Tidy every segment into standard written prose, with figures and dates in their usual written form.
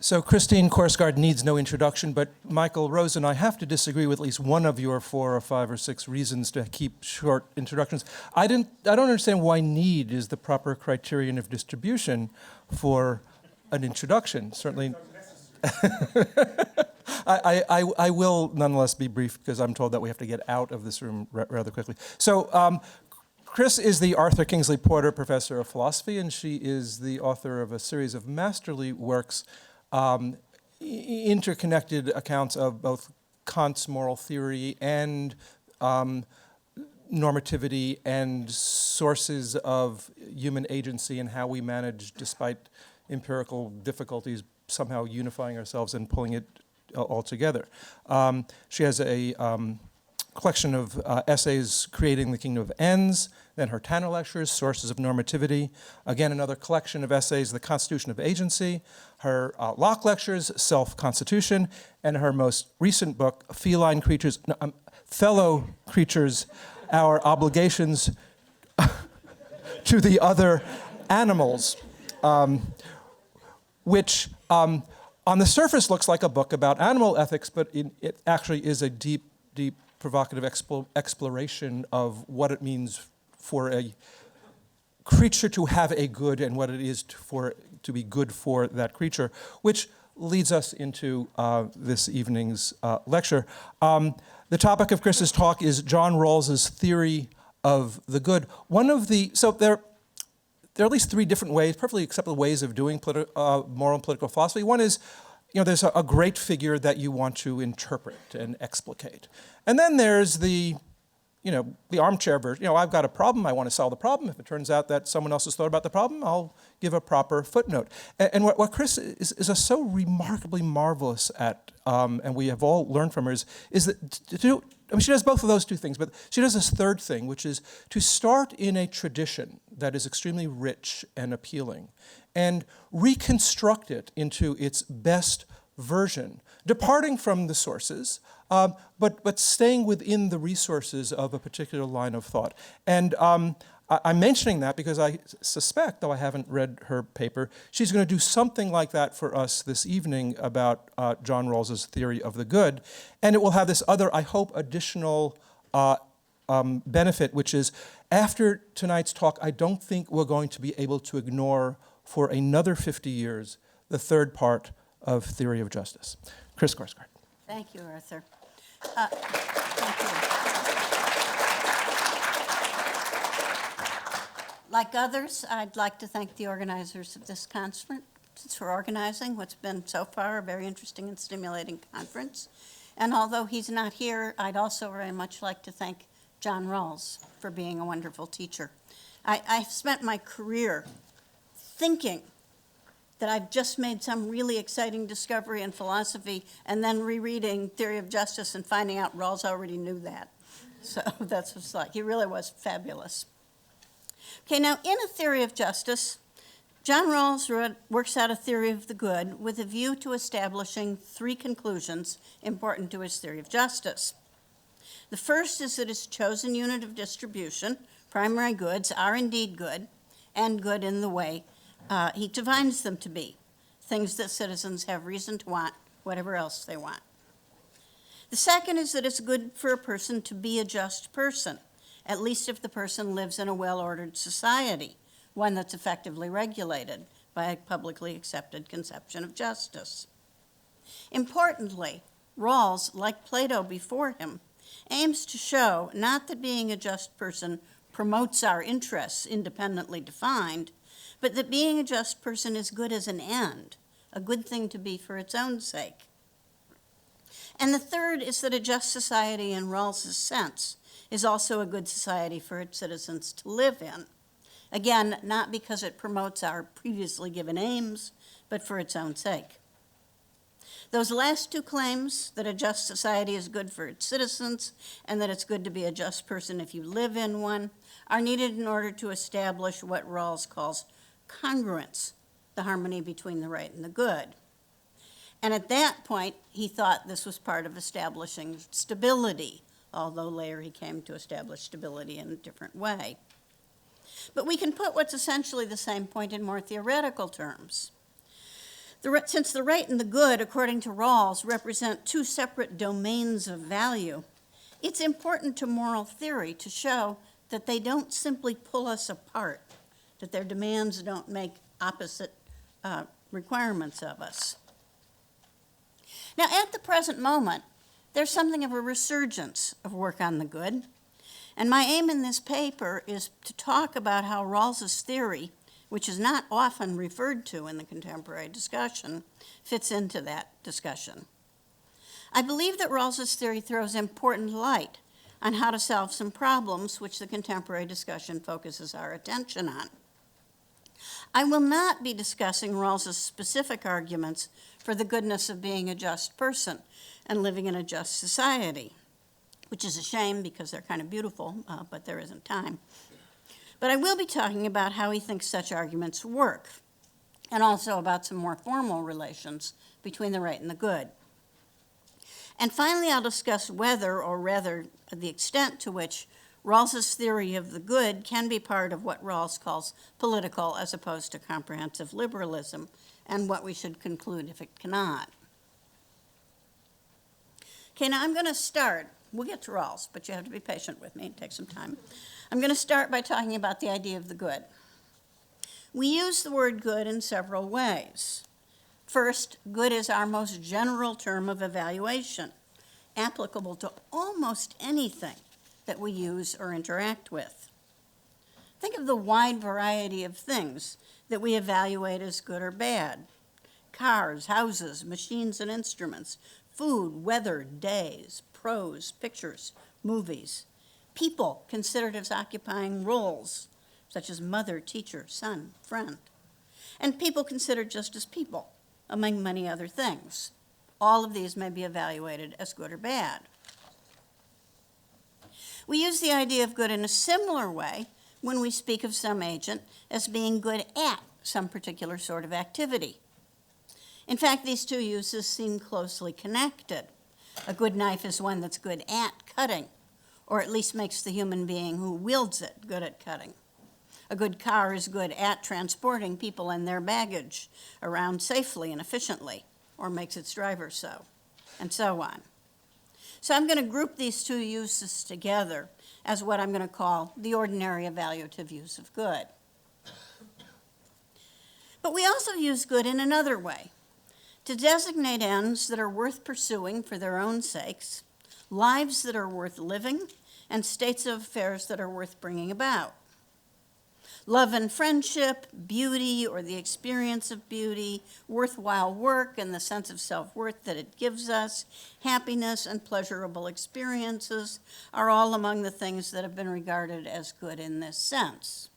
So Christine Korsgaard needs no introduction, but Michael Rose and I have to disagree with at least one of your 4 or 5 or 6 reasons to keep short introductions. I don't understand why need is the proper criterion of distribution for an introduction. Certainly, I will nonetheless be brief because I'm told that we have to get out of this room rather quickly. So Chris is the Arthur Kingsley Porter Professor of Philosophy, and she is the author of a series of masterly works, interconnected accounts of both Kant's moral theory and normativity and sources of human agency and how we manage, despite empirical difficulties, somehow unifying ourselves and pulling it all together. She has a collection of essays, Creating the Kingdom of Ends, then her Tanner Lectures, Sources of Normativity, again another collection of essays, The Constitution of Agency, her Locke Lectures, Self-Constitution, and her most recent book, Fellow Creatures, Our Obligations to the Other Animals, which on the surface looks like a book about animal ethics, but it actually is a deep, deep provocative exploration of what it means for a creature to have a good and what it is to be good for that creature, which leads us into this evening's lecture. The topic of Chris's talk is John Rawls's theory of the good. So there are at least 3 different ways, perfectly acceptable ways of doing moral and political philosophy. One is, there's a great figure that you want to interpret and explicate. And then there's the armchair version. I've got a problem, I want to solve the problem. If it turns out that someone else has thought about the problem, I'll give a proper footnote. And what Chris is so remarkably marvelous at, and we have all learned from her, is that she does both of those 2 things, but she does this third thing, which is to start in a tradition that is extremely rich and appealing and reconstruct it into its best version, departing from the sources, but staying within the resources of a particular line of thought. And I'm mentioning that because I suspect, though I haven't read her paper, she's going to do something like that for us this evening about John Rawls's theory of the good. And it will have this other, I hope, additional benefit, which is after tonight's talk, I don't think we're going to be able to ignore for another 50 years the third part of Theory of Justice. Chris Korsgaard. Thank you, Arthur. Thank you. Like others, I'd like to thank the organizers of this conference for organizing what's been so far a very interesting and stimulating conference. And although he's not here, I'd also very much like to thank John Rawls for being a wonderful teacher. I've spent my career thinking that I've just made some really exciting discovery in philosophy and then rereading Theory of Justice and finding out Rawls already knew that. So that's what's like. He really was fabulous. Okay, now in A Theory of Justice, John Rawls works out a theory of the good with a view to establishing 3 conclusions important to his theory of justice. The first is that his chosen unit of distribution, primary goods, are indeed good, and good in the way he defines them to be, things that citizens have reason to want, whatever else they want. The second is that it's good for a person to be a just person, at least if the person lives in a well-ordered society, one that's effectively regulated by a publicly accepted conception of justice. Importantly, Rawls, like Plato before him, aims to show not that being a just person promotes our interests independently defined, but that being a just person is good as an end, a good thing to be for its own sake. And the third is that a just society in Rawls's sense is also a good society for its citizens to live in. Again, not because it promotes our previously given aims, but for its own sake. Those last 2 claims, that a just society is good for its citizens and that it's good to be a just person if you live in one, are needed in order to establish what Rawls calls congruence, the harmony between the right and the good. And at that point, he thought this was part of establishing stability, although later he came to establish stability in a different way. But we can put what's essentially the same point in more theoretical terms. Since the right and the good, according to Rawls, represent two separate domains of value, it's important to moral theory to show that they don't simply pull us apart, that their demands don't make opposite requirements of us. Now, at the present moment, there's something of a resurgence of work on the good, and my aim in this paper is to talk about how Rawls's theory, which is not often referred to in the contemporary discussion, fits into that discussion. I believe that Rawls's theory throws important light on how to solve some problems which the contemporary discussion focuses our attention on. I will not be discussing Rawls's specific arguments for the goodness of being a just person and living in a just society, which is a shame because they're kind of beautiful, but there isn't time. But I will be talking about how he thinks such arguments work, and also about some more formal relations between the right and the good. And finally, I'll discuss whether, or rather the extent to which, Rawls's theory of the good can be part of what Rawls calls political as opposed to comprehensive liberalism, and what we should conclude if it cannot. Okay, now I'm going to start. We'll get to Rawls, but you have to be patient with me. It takes some time. I'm going to start by talking about the idea of the good. We use the word good in several ways. First, good is our most general term of evaluation, applicable to almost anything that we use or interact with. Think of the wide variety of things that we evaluate as good or bad: cars, houses, machines and instruments, food, weather, days, prose, pictures, movies, people considered as occupying roles, such as mother, teacher, son, friend, and people considered just as people, among many other things. All of these may be evaluated as good or bad. We use the idea of good in a similar way when we speak of some agent as being good at some particular sort of activity. In fact, these two uses seem closely connected. A good knife is one that's good at cutting, or at least makes the human being who wields it good at cutting. A good car is good at transporting people and their baggage around safely and efficiently, or makes its driver so, and so on. So I'm going to group these two uses together as what I'm going to call the ordinary evaluative use of good. But we also use good in another way, to designate ends that are worth pursuing for their own sakes, lives that are worth living, and states of affairs that are worth bringing about. Love and friendship, beauty or the experience of beauty, worthwhile work and the sense of self-worth that it gives us, happiness and pleasurable experiences are all among the things that have been regarded as good in this sense.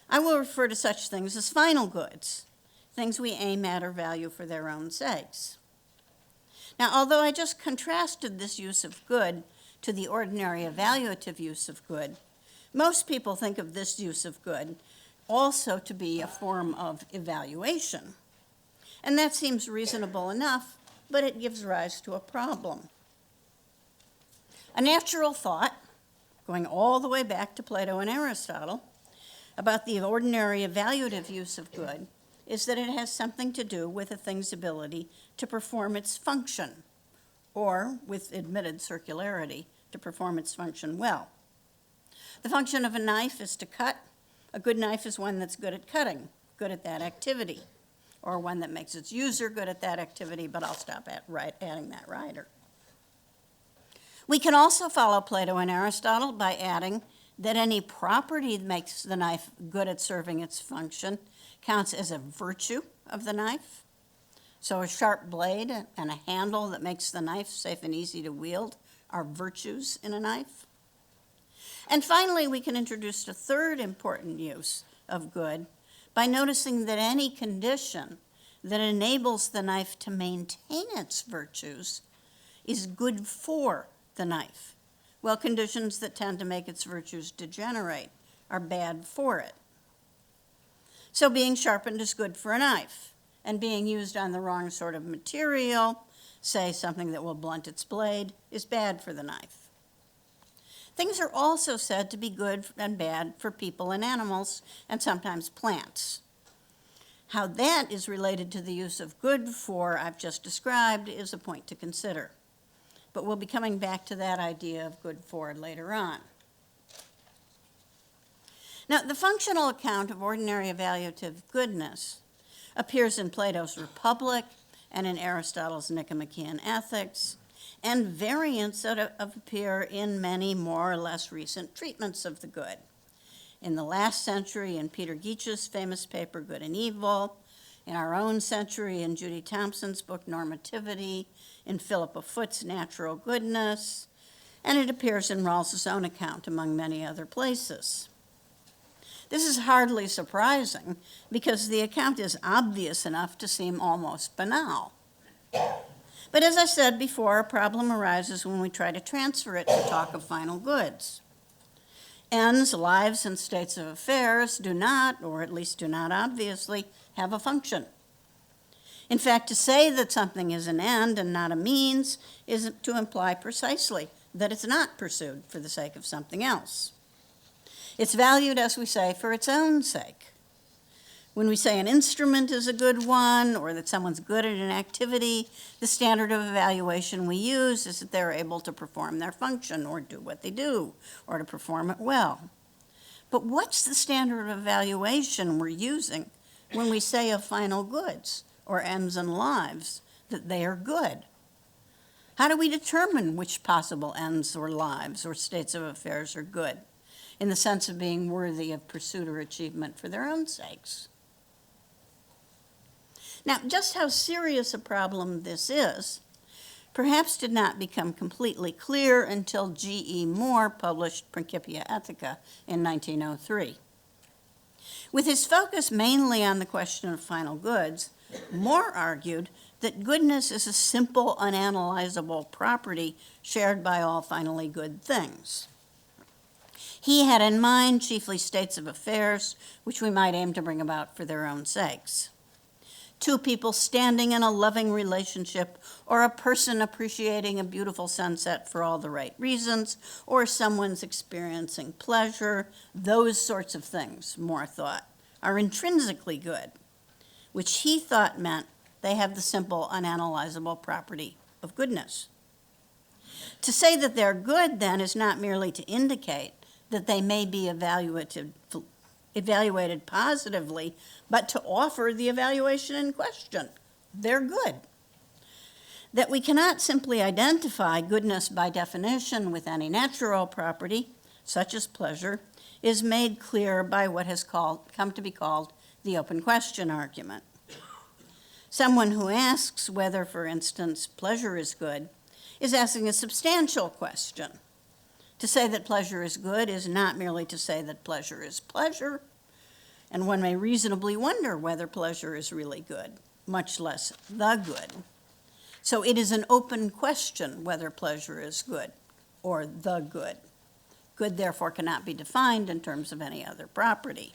I will refer to such things as final goods, things we aim at or value for their own sakes. Now, although I just contrasted this use of good to the ordinary evaluative use of good, most people think of this use of good also to be a form of evaluation. And that seems reasonable enough, but it gives rise to a problem. A natural thought, going all the way back to Plato and Aristotle, about the ordinary evaluative use of good is that it has something to do with a thing's ability to perform its function, or, with admitted circularity, to perform its function well. The function of a knife is to cut. A good knife is one that's good at cutting, good at that activity, or one that makes its user good at that activity, but I'll stop at adding that rider. We can also follow Plato and Aristotle by adding that any property that makes the knife good at serving its function counts as a virtue of the knife. So a sharp blade and a handle that makes the knife safe and easy to wield are virtues in a knife. And finally, we can introduce a third important use of good by noticing that any condition that enables the knife to maintain its virtues is good for the knife, while conditions that tend to make its virtues degenerate are bad for it. So being sharpened is good for a knife, and being used on the wrong sort of material, say something that will blunt its blade, is bad for the knife. Things are also said to be good and bad for people and animals, and sometimes plants. How that is related to the use of good for I've just described is a point to consider. But we'll be coming back to that idea of good for later on. Now, the functional account of ordinary evaluative goodness appears in Plato's Republic and in Aristotle's Nicomachean Ethics, and variants that appear in many more or less recent treatments of the good. In the last century, in Peter Geach's famous paper, Good and Evil, in our own century, in Judy Thompson's book, Normativity, in Philippa Foot's Natural Goodness, and it appears in Rawls' own account, among many other places. This is hardly surprising, because the account is obvious enough to seem almost banal. But as I said before, a problem arises when we try to transfer it to talk of final goods. Ends, lives, and states of affairs do not, or at least do not obviously, have a function. In fact, to say that something is an end and not a means is to imply precisely that it's not pursued for the sake of something else. It's valued, as we say, for its own sake. When we say an instrument is a good one, or that someone's good at an activity, the standard of evaluation we use is that they're able to perform their function, or do what they do, or to perform it well. But what's the standard of evaluation we're using when we say of final goods, or ends and lives, that they are good? How do we determine which possible ends or lives or states of affairs are good, in the sense of being worthy of pursuit or achievement for their own sakes? Now, just how serious a problem this is perhaps did not become completely clear until G.E. Moore published Principia Ethica in 1903. With his focus mainly on the question of final goods, Moore argued that goodness is a simple, unanalyzable property shared by all finally good things. He had in mind chiefly states of affairs, which we might aim to bring about for their own sakes. Two people standing in a loving relationship, or a person appreciating a beautiful sunset for all the right reasons, or someone's experiencing pleasure, those sorts of things, Moore thought, are intrinsically good, which he thought meant they have the simple, unanalyzable property of goodness. To say that they're good, then, is not merely to indicate that they may be evaluated positively, but to offer the evaluation in question. They're good. That we cannot simply identify goodness by definition with any natural property, such as pleasure, is made clear by what has come to be called the open question argument. Someone who asks whether, for instance, pleasure is good is asking a substantial question. To say that pleasure is good is not merely to say that pleasure is pleasure, and one may reasonably wonder whether pleasure is really good, much less the good. So it is an open question whether pleasure is good or the good. Good, therefore, cannot be defined in terms of any other property.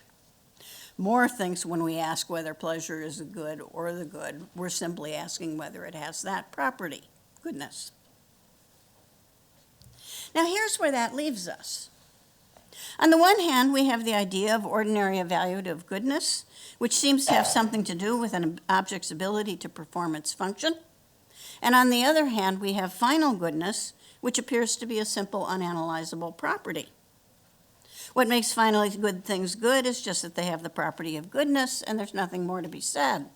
Moore thinks when we ask whether pleasure is a good or the good, we're simply asking whether it has that property, goodness. Now, here's where that leaves us. On the one hand, we have the idea of ordinary evaluative goodness, which seems to have something to do with an object's ability to perform its function. And on the other hand, we have final goodness, which appears to be a simple, unanalyzable property. What makes finally good things good is just that they have the property of goodness, and there's nothing more to be said.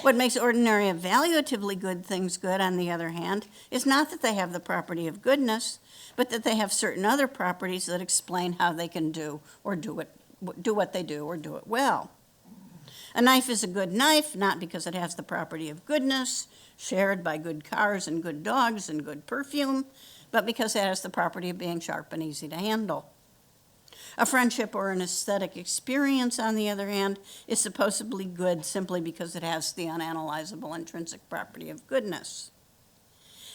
What makes ordinary evaluatively good things good, on the other hand, is not that they have the property of goodness, but that they have certain other properties that explain how they can do what they do or do it well. A knife is a good knife, not because it has the property of goodness, shared by good cars and good dogs and good perfume, but because it has the property of being sharp and easy to handle. A friendship or an aesthetic experience, on the other hand, is supposedly good simply because it has the unanalyzable intrinsic property of goodness.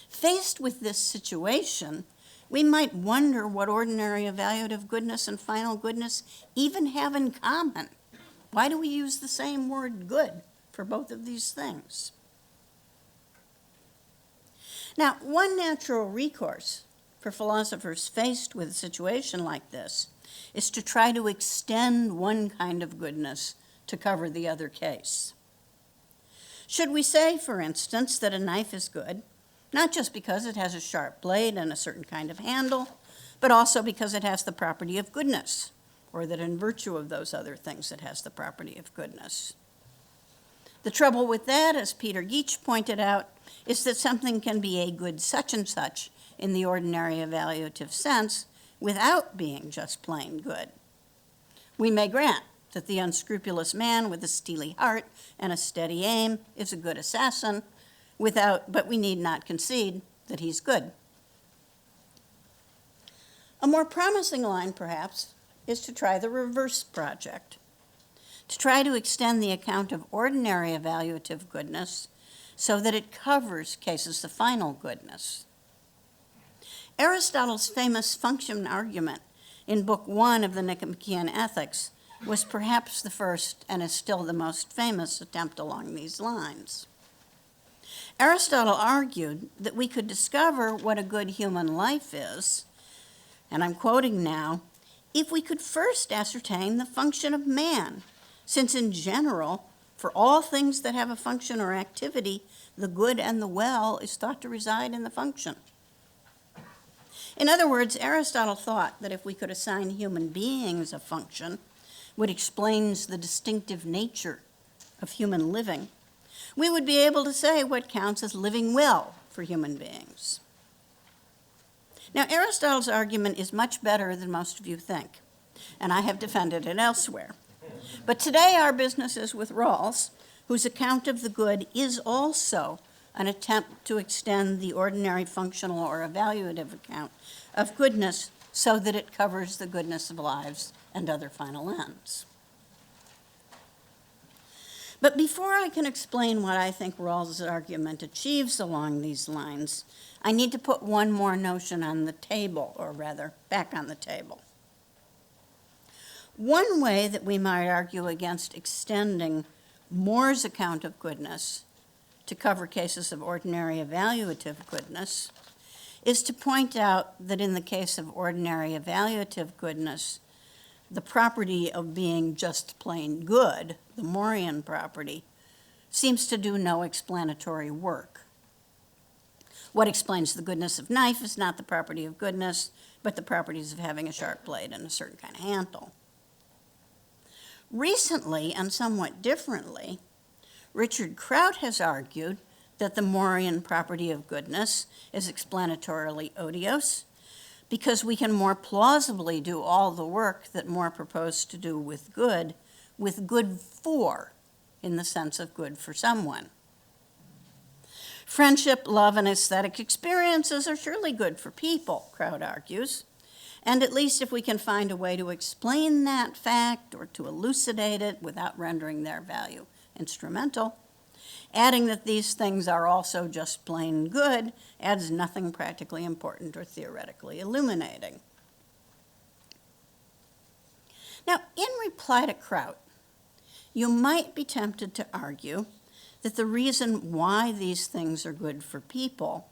Faced with this situation, we might wonder what ordinary evaluative goodness and final goodness even have in common. Why do we use the same word good for both of these things? Now, one natural recourse for philosophers faced with a situation like this is to try to extend one kind of goodness to cover the other case? Should we say, for instance, that a knife is good, not just because it has a sharp blade and a certain kind of handle, but also because it has the property of goodness, or that in virtue of those other things it has the property of goodness? The trouble with that, as Peter Geach pointed out, is that something can be a good such and such in the ordinary evaluative sense without being just plain good. We may grant that the unscrupulous man with a steely heart and a steady aim is a good assassin, but we need not concede that he's good. A more promising line, perhaps, is to try the reverse project, to try to extend the account of ordinary evaluative goodness so that it covers cases of final goodness. Aristotle's famous function argument in Book 1 of the Nicomachean Ethics was perhaps the first and is still the most famous attempt along these lines. Aristotle argued that we could discover what a good human life is, and I'm quoting now, if we could first ascertain the function of man, since in general, for all things that have a function or activity, the good and the well is thought to reside in the function. In other words, Aristotle thought that if we could assign human beings a function, which explains the distinctive nature of human living, we would be able to say what counts as living well for human beings. Now, Aristotle's argument is much better than most of you think, and I have defended it elsewhere. But today our business is with Rawls, whose account of the good is also an attempt to extend the ordinary functional or evaluative account of goodness so that it covers the goodness of lives and other final ends. But before I can explain what I think Rawls' argument achieves along these lines, I need to put one more notion on the table, or rather, back on the table. One way that we might argue against extending More's account of goodness to cover cases of ordinary evaluative goodness is to point out that in the case of ordinary evaluative goodness, the property of being just plain good, the Morean property, seems to do no explanatory work. What explains the goodness of knife is not the property of goodness, but the properties of having a sharp blade and a certain kind of handle. Recently, and somewhat differently, Richard Kraut has argued that the Morean property of goodness is explanatorily odious because we can more plausibly do all the work that More proposed to do with good for, in the sense of good for someone. Friendship, love, and aesthetic experiences are surely good for people, Kraut argues, and at least if we can find a way to explain that fact or to elucidate it without rendering their value instrumental, adding that these things are also just plain good adds nothing practically important or theoretically illuminating. Now, in reply to Kraut, you might be tempted to argue that the reason why these things are good for people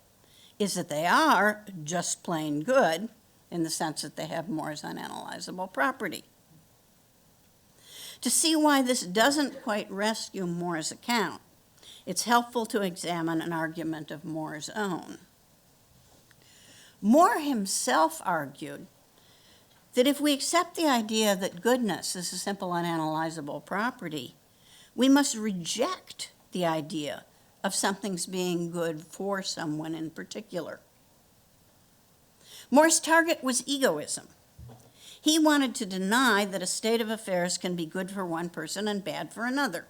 is that they are just plain good in the sense that they have More's unanalyzable property. To see why this doesn't quite rescue More's account, it's helpful to examine an argument of More's own. More himself argued that if we accept the idea that goodness is a simple unanalyzable property, we must reject the idea of something's being good for someone in particular. More's target was egoism. He wanted to deny that a state of affairs can be good for one person and bad for another.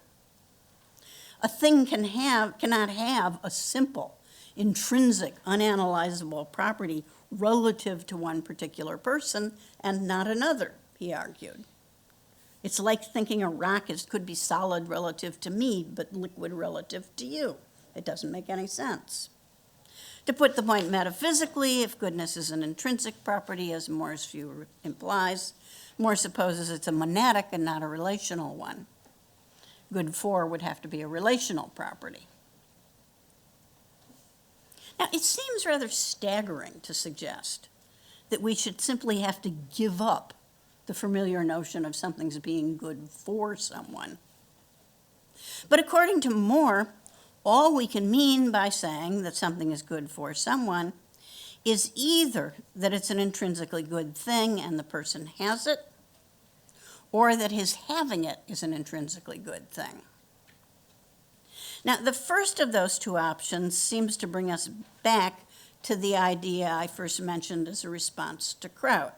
A thing cannot have a simple, intrinsic, unanalyzable property relative to one particular person and not another, he argued. It's like thinking a rock could be solid relative to me, but liquid relative to you. It doesn't make any sense. To put the point metaphysically, if goodness is an intrinsic property, as More's view implies, More supposes it's a monadic and not a relational one. Good for would have to be a relational property. Now, it seems rather staggering to suggest that we should simply have to give up the familiar notion of something's being good for someone But according to Moore, all we can mean by saying that something is good for someone is either that it's an intrinsically good thing and the person has it, or that his having it is an intrinsically good thing. Now, the first of those two options seems to bring us back to the idea I first mentioned as a response to Kraut,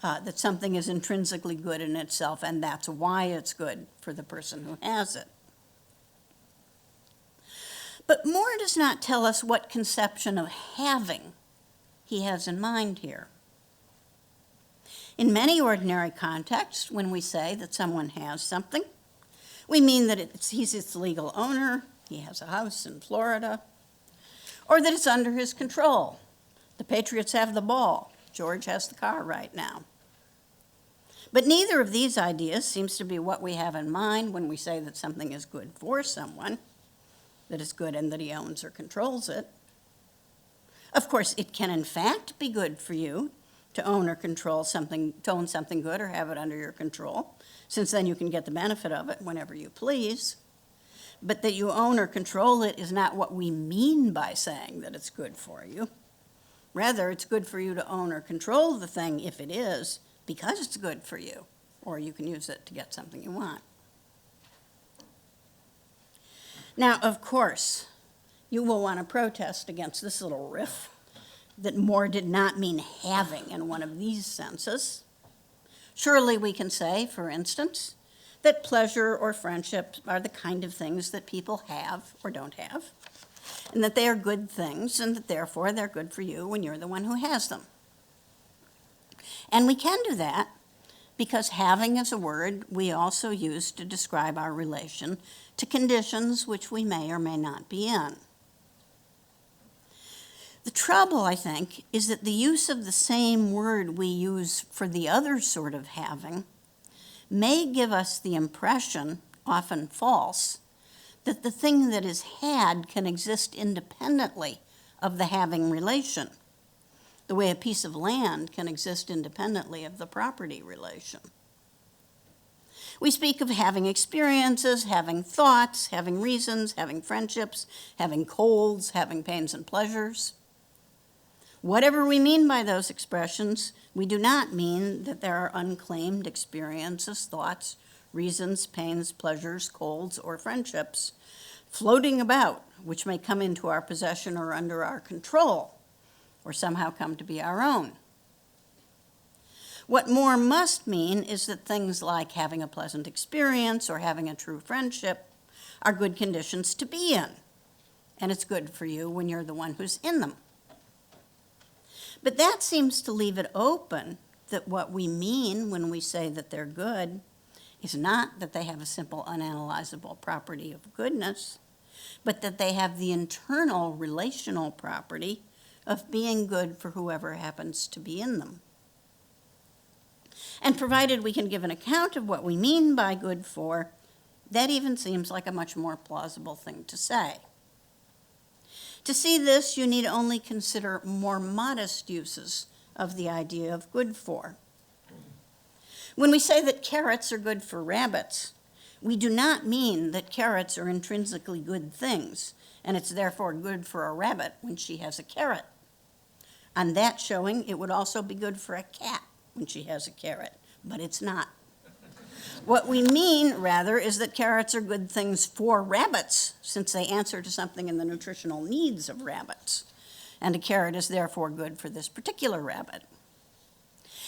that something is intrinsically good in itself, and that's why it's good for the person who has it. But Moore does not tell us what conception of having he has in mind here. In many ordinary contexts, when we say that someone has something, we mean that he's its legal owner, he has a house in Florida, or that it's under his control. The Patriots have the ball, George has the car right now. But neither of these ideas seems to be what we have in mind when we say that something is good for someone, that it's good and that he owns or controls it. Of course, it can in fact be good for you to own or control something, to own something good or have it under your control, since then you can get the benefit of it whenever you please. But that you own or control it is not what we mean by saying that it's good for you. Rather, it's good for you to own or control the thing if it is, because it's good for you, or you can use it to get something you want. Now, of course, you will want to protest against this little riff that Moore did not mean having in one of these senses. Surely we can say, for instance, that pleasure or friendship are the kind of things that people have or don't have, and that they are good things, and that therefore they're good for you when you're the one who has them. And we can do that because having is a word we also use to describe our relation to conditions which we may or may not be in. The trouble, I think, is that the use of the same word we use for the other sort of having may give us the impression, often false, that the thing that is had can exist independently of the having relation, the way a piece of land can exist independently of the property relation. We speak of having experiences, having thoughts, having reasons, having friendships, having colds, having pains and pleasures. Whatever we mean by those expressions, we do not mean that there are unclaimed experiences, thoughts, reasons, pains, pleasures, colds, or friendships floating about, which may come into our possession or under our control, or somehow come to be our own. What Moore must mean is that things like having a pleasant experience or having a true friendship are good conditions to be in, and it's good for you when you're the one who's in them. But that seems to leave it open that what we mean when we say that they're good is not that they have a simple unanalyzable property of goodness, but that they have the internal relational property of being good for whoever happens to be in them. And provided we can give an account of what we mean by good for, that even seems like a much more plausible thing to say. To see this, you need only consider more modest uses of the idea of good for. When we say that carrots are good for rabbits, we do not mean that carrots are intrinsically good things, and it's therefore good for a rabbit when she has a carrot. On that showing, it would also be good for a cat when she has a carrot, but it's not. What we mean, rather, is that carrots are good things for rabbits, since they answer to something in the nutritional needs of rabbits, and a carrot is therefore good for this particular rabbit.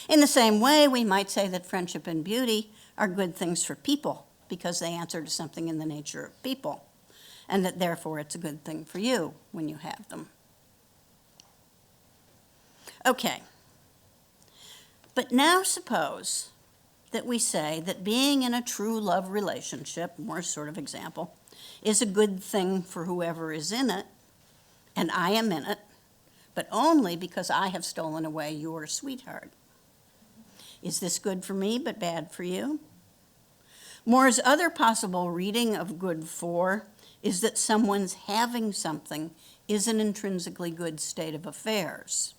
In the same way, we might say that friendship and beauty are good things for people, because they answer to something in the nature of people, and that therefore it's a good thing for you when you have them. Okay, but now suppose that we say that being in a true love relationship, more sort of example, is a good thing for whoever is in it, and I am in it, but only because I have stolen away your sweetheart. Is this good for me but bad for you? Moore's other possible reading of good for is that someone's having something is an intrinsically good state of affairs.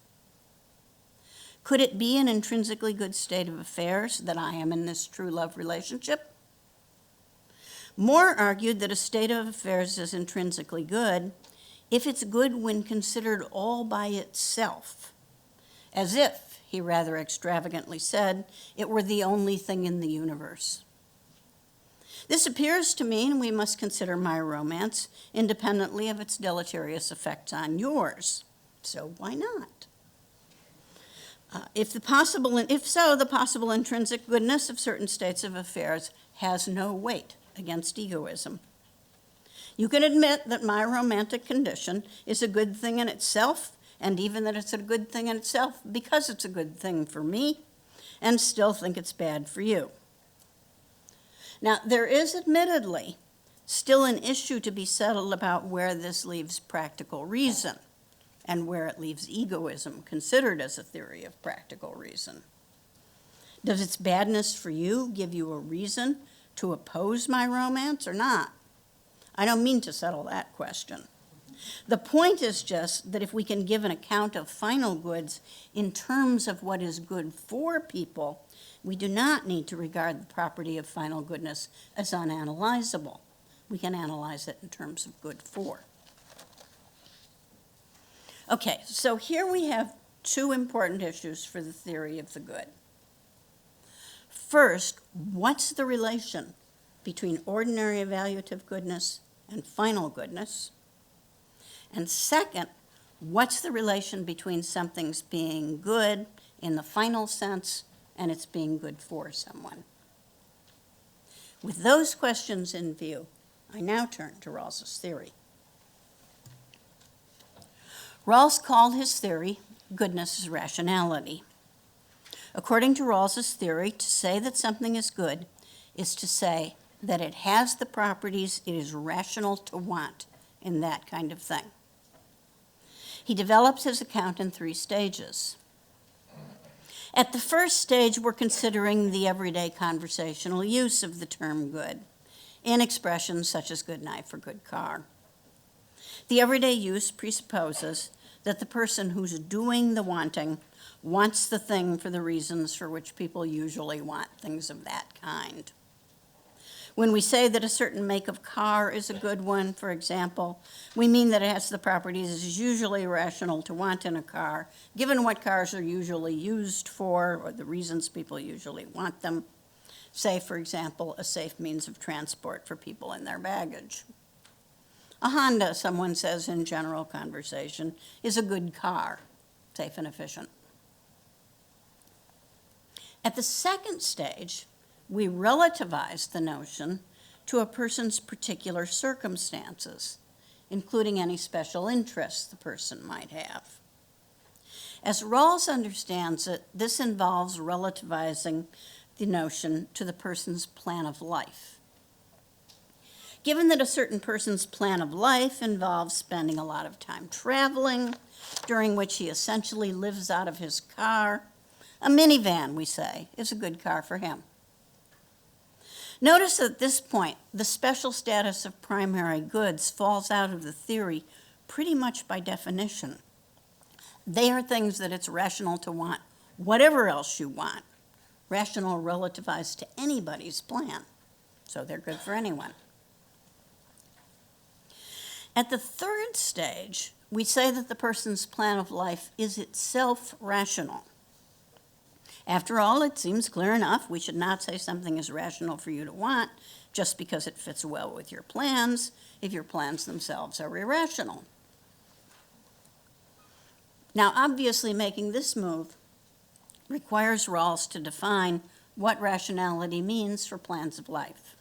Could it be an intrinsically good state of affairs that I am in this true love relationship? Moore argued that a state of affairs is intrinsically good if it's good when considered all by itself, as if, he rather extravagantly said, it were the only thing in the universe. This appears to mean we must consider my romance independently of its deleterious effects on yours. So why not? If so, the possible intrinsic goodness of certain states of affairs has no weight against egoism. You can admit that my romantic condition is a good thing in itself, and even that it's a good thing in itself because it's a good thing for me, and still think it's bad for you. Now, there is admittedly still an issue to be settled about where this leaves practical reason and where it leaves egoism considered as a theory of practical reason. Does its badness for you give you a reason to oppose my romance or not? I don't mean to settle that question. The point is just that if we can give an account of final goods in terms of what is good for people, we do not need to regard the property of final goodness as unanalyzable. We can analyze it in terms of good for. Okay, so here we have two important issues for the theory of the good. First, what's the relation between ordinary evaluative goodness and final goodness? And second, what's the relation between something's being good in the final sense and it's being good for someone? With those questions in view, I now turn to Rawls's theory. Rawls called his theory goodness as rationality. According to Rawls's theory, to say that something is good is to say that it has the properties it is rational to want in that kind of thing. He develops his account in 3 stages. At the first stage, we're considering the everyday conversational use of the term good in expressions such as good knife or good car. The everyday use presupposes that the person who's doing the wanting wants the thing for the reasons for which people usually want things of that kind. When we say that a certain make of car is a good one, for example, we mean that it has the properties it is usually rational to want in a car, given what cars are usually used for or the reasons people usually want them. Say, for example, a safe means of transport for people and their baggage. A Honda, someone says in general conversation, is a good car, safe and efficient. At the second stage, we relativize the notion to a person's particular circumstances, including any special interests the person might have. As Rawls understands it, this involves relativizing the notion to the person's plan of life. Given that a certain person's plan of life involves spending a lot of time traveling, during which he essentially lives out of his car, a minivan, we say, is a good car for him. Notice at this point, the special status of primary goods falls out of the theory pretty much by definition. They are things that it's rational to want, whatever else you want. Rational relativized to anybody's plan, so they're good for anyone. At the third stage, we say that the person's plan of life is itself rational. After all, it seems clear enough we should not say something is rational for you to want just because it fits well with your plans, if your plans themselves are irrational. Now, obviously, making this move requires Rawls to define what rationality means for plans of life.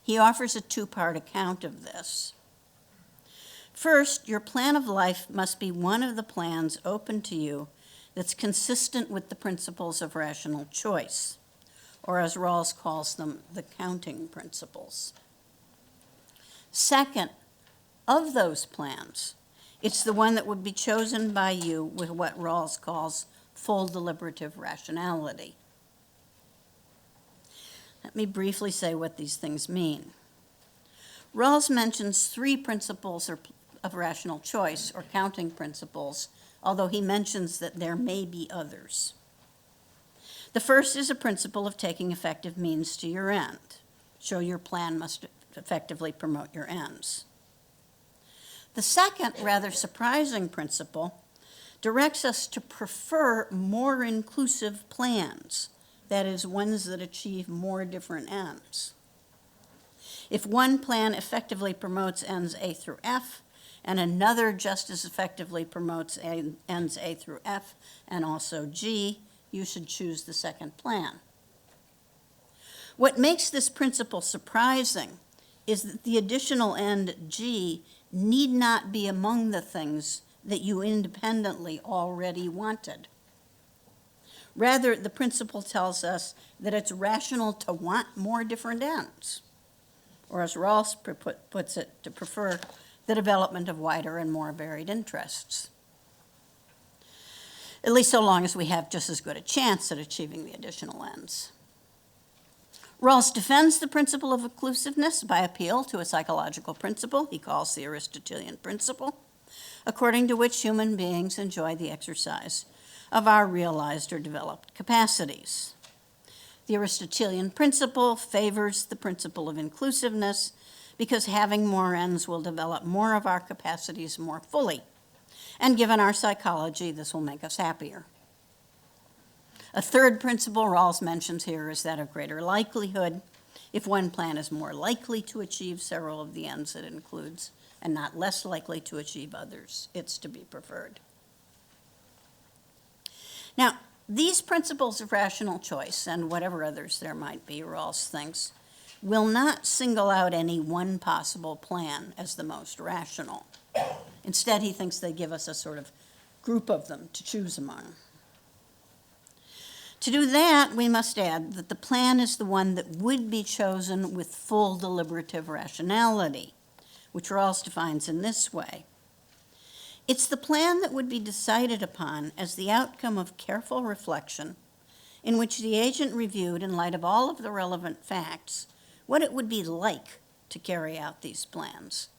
He offers a 2-part account of this. First, your plan of life must be one of the plans open to you that's consistent with the principles of rational choice, or as Rawls calls them, the counting principles. Second, of those plans, it's the one that would be chosen by you with what Rawls calls full deliberative rationality. Let me briefly say what these things mean. Rawls mentions 3 principles of rational choice, or counting principles, although he mentions that there may be others. The first is a principle of taking effective means to your end. show your plan must effectively promote your ends. The second, rather surprising principle directs us to prefer more inclusive plans, that is, ones that achieve more different ends. If one plan effectively promotes ends A through F, and another just as effectively promotes ends A through F and also G, you should choose the second plan. What makes this principle surprising is that the additional end G need not be among the things that you independently already wanted. Rather, the principle tells us that it's rational to want more different ends, or as Rawls puts it, to prefer the development of wider and more varied interests, at least so long as we have just as good a chance at achieving the additional ends. Rawls defends the principle of inclusiveness by appeal to a psychological principle he calls the Aristotelian principle, according to which human beings enjoy the exercise of our realized or developed capacities. The Aristotelian principle favors the principle of inclusiveness because having more ends will develop more of our capacities more fully, and given our psychology, this will make us happier. A third principle Rawls mentions here is that of greater likelihood. If one plan is more likely to achieve several of the ends it includes and not less likely to achieve others, it's to be preferred. Now, these principles of rational choice, and whatever others there might be, Rawls thinks, will not single out any one possible plan as the most rational. Instead, he thinks they give us a sort of group of them to choose among. To do that, we must add that the plan is the one that would be chosen with full deliberative rationality, which Rawls defines in this way. It's the plan that would be decided upon as the outcome of careful reflection in which the agent reviewed, in light of all of the relevant facts, what it would be like to carry out these plans,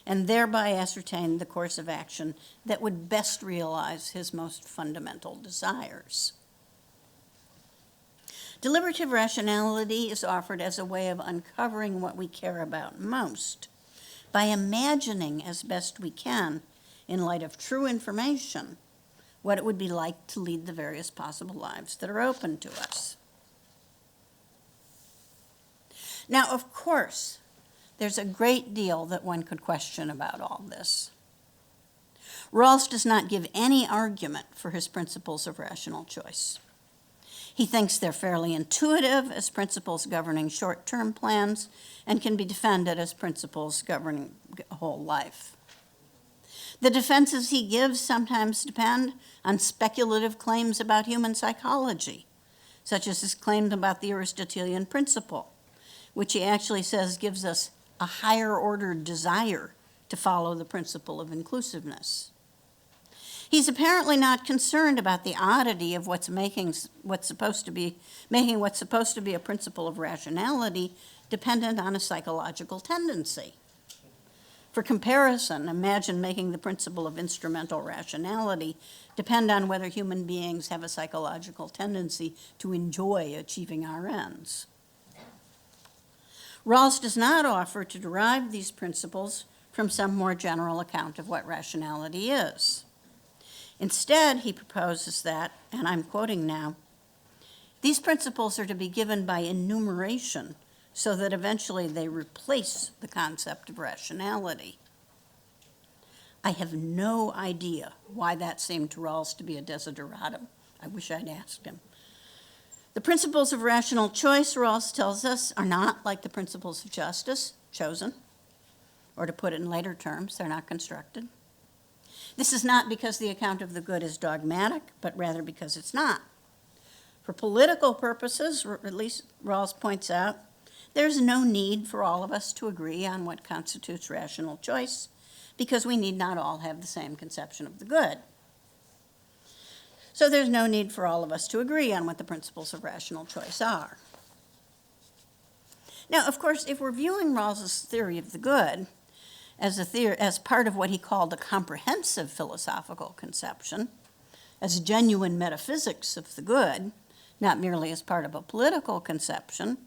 and thereby ascertain the course of action that would best realize his most fundamental desires. Deliberative rationality is offered as a way of uncovering what we care about most by imagining as best we can, in light of true information, what it would be like to lead the various possible lives that are open to us. Now, of course, there's a great deal that one could question about all this. Rawls does not give any argument for his principles of rational choice. He thinks they're fairly intuitive as principles governing short-term plans and can be defended as principles governing a whole life. The defenses he gives sometimes depend on speculative claims about human psychology, such as his claim about the Aristotelian principle, which he actually says gives us a higher-ordered desire to follow the principle of inclusiveness. He's apparently not concerned about the oddity of making what's supposed to be a principle of rationality dependent on a psychological tendency. For comparison, imagine making the principle of instrumental rationality depend on whether human beings have a psychological tendency to enjoy achieving our ends. Rawls does not offer to derive these principles from some more general account of what rationality is. Instead, he proposes that, and I'm quoting now, these principles are to be given by enumeration so that eventually they replace the concept of rationality. I have no idea why that seemed to Rawls to be a desideratum. I wish I'd asked him. The principles of rational choice, Rawls tells us, are not like the principles of justice, chosen, or to put it in later terms, they're not constructed. This is not because the account of the good is dogmatic, but rather because it's not. For political purposes, or at least Rawls points out, there's no need for all of us to agree on what constitutes rational choice, because we need not all have the same conception of the good. So there's no need for all of us to agree on what the principles of rational choice are. Now, of course, if we're viewing Rawls's theory of the good as part of what he called a comprehensive philosophical conception, as genuine metaphysics of the good, not merely as part of a political conception,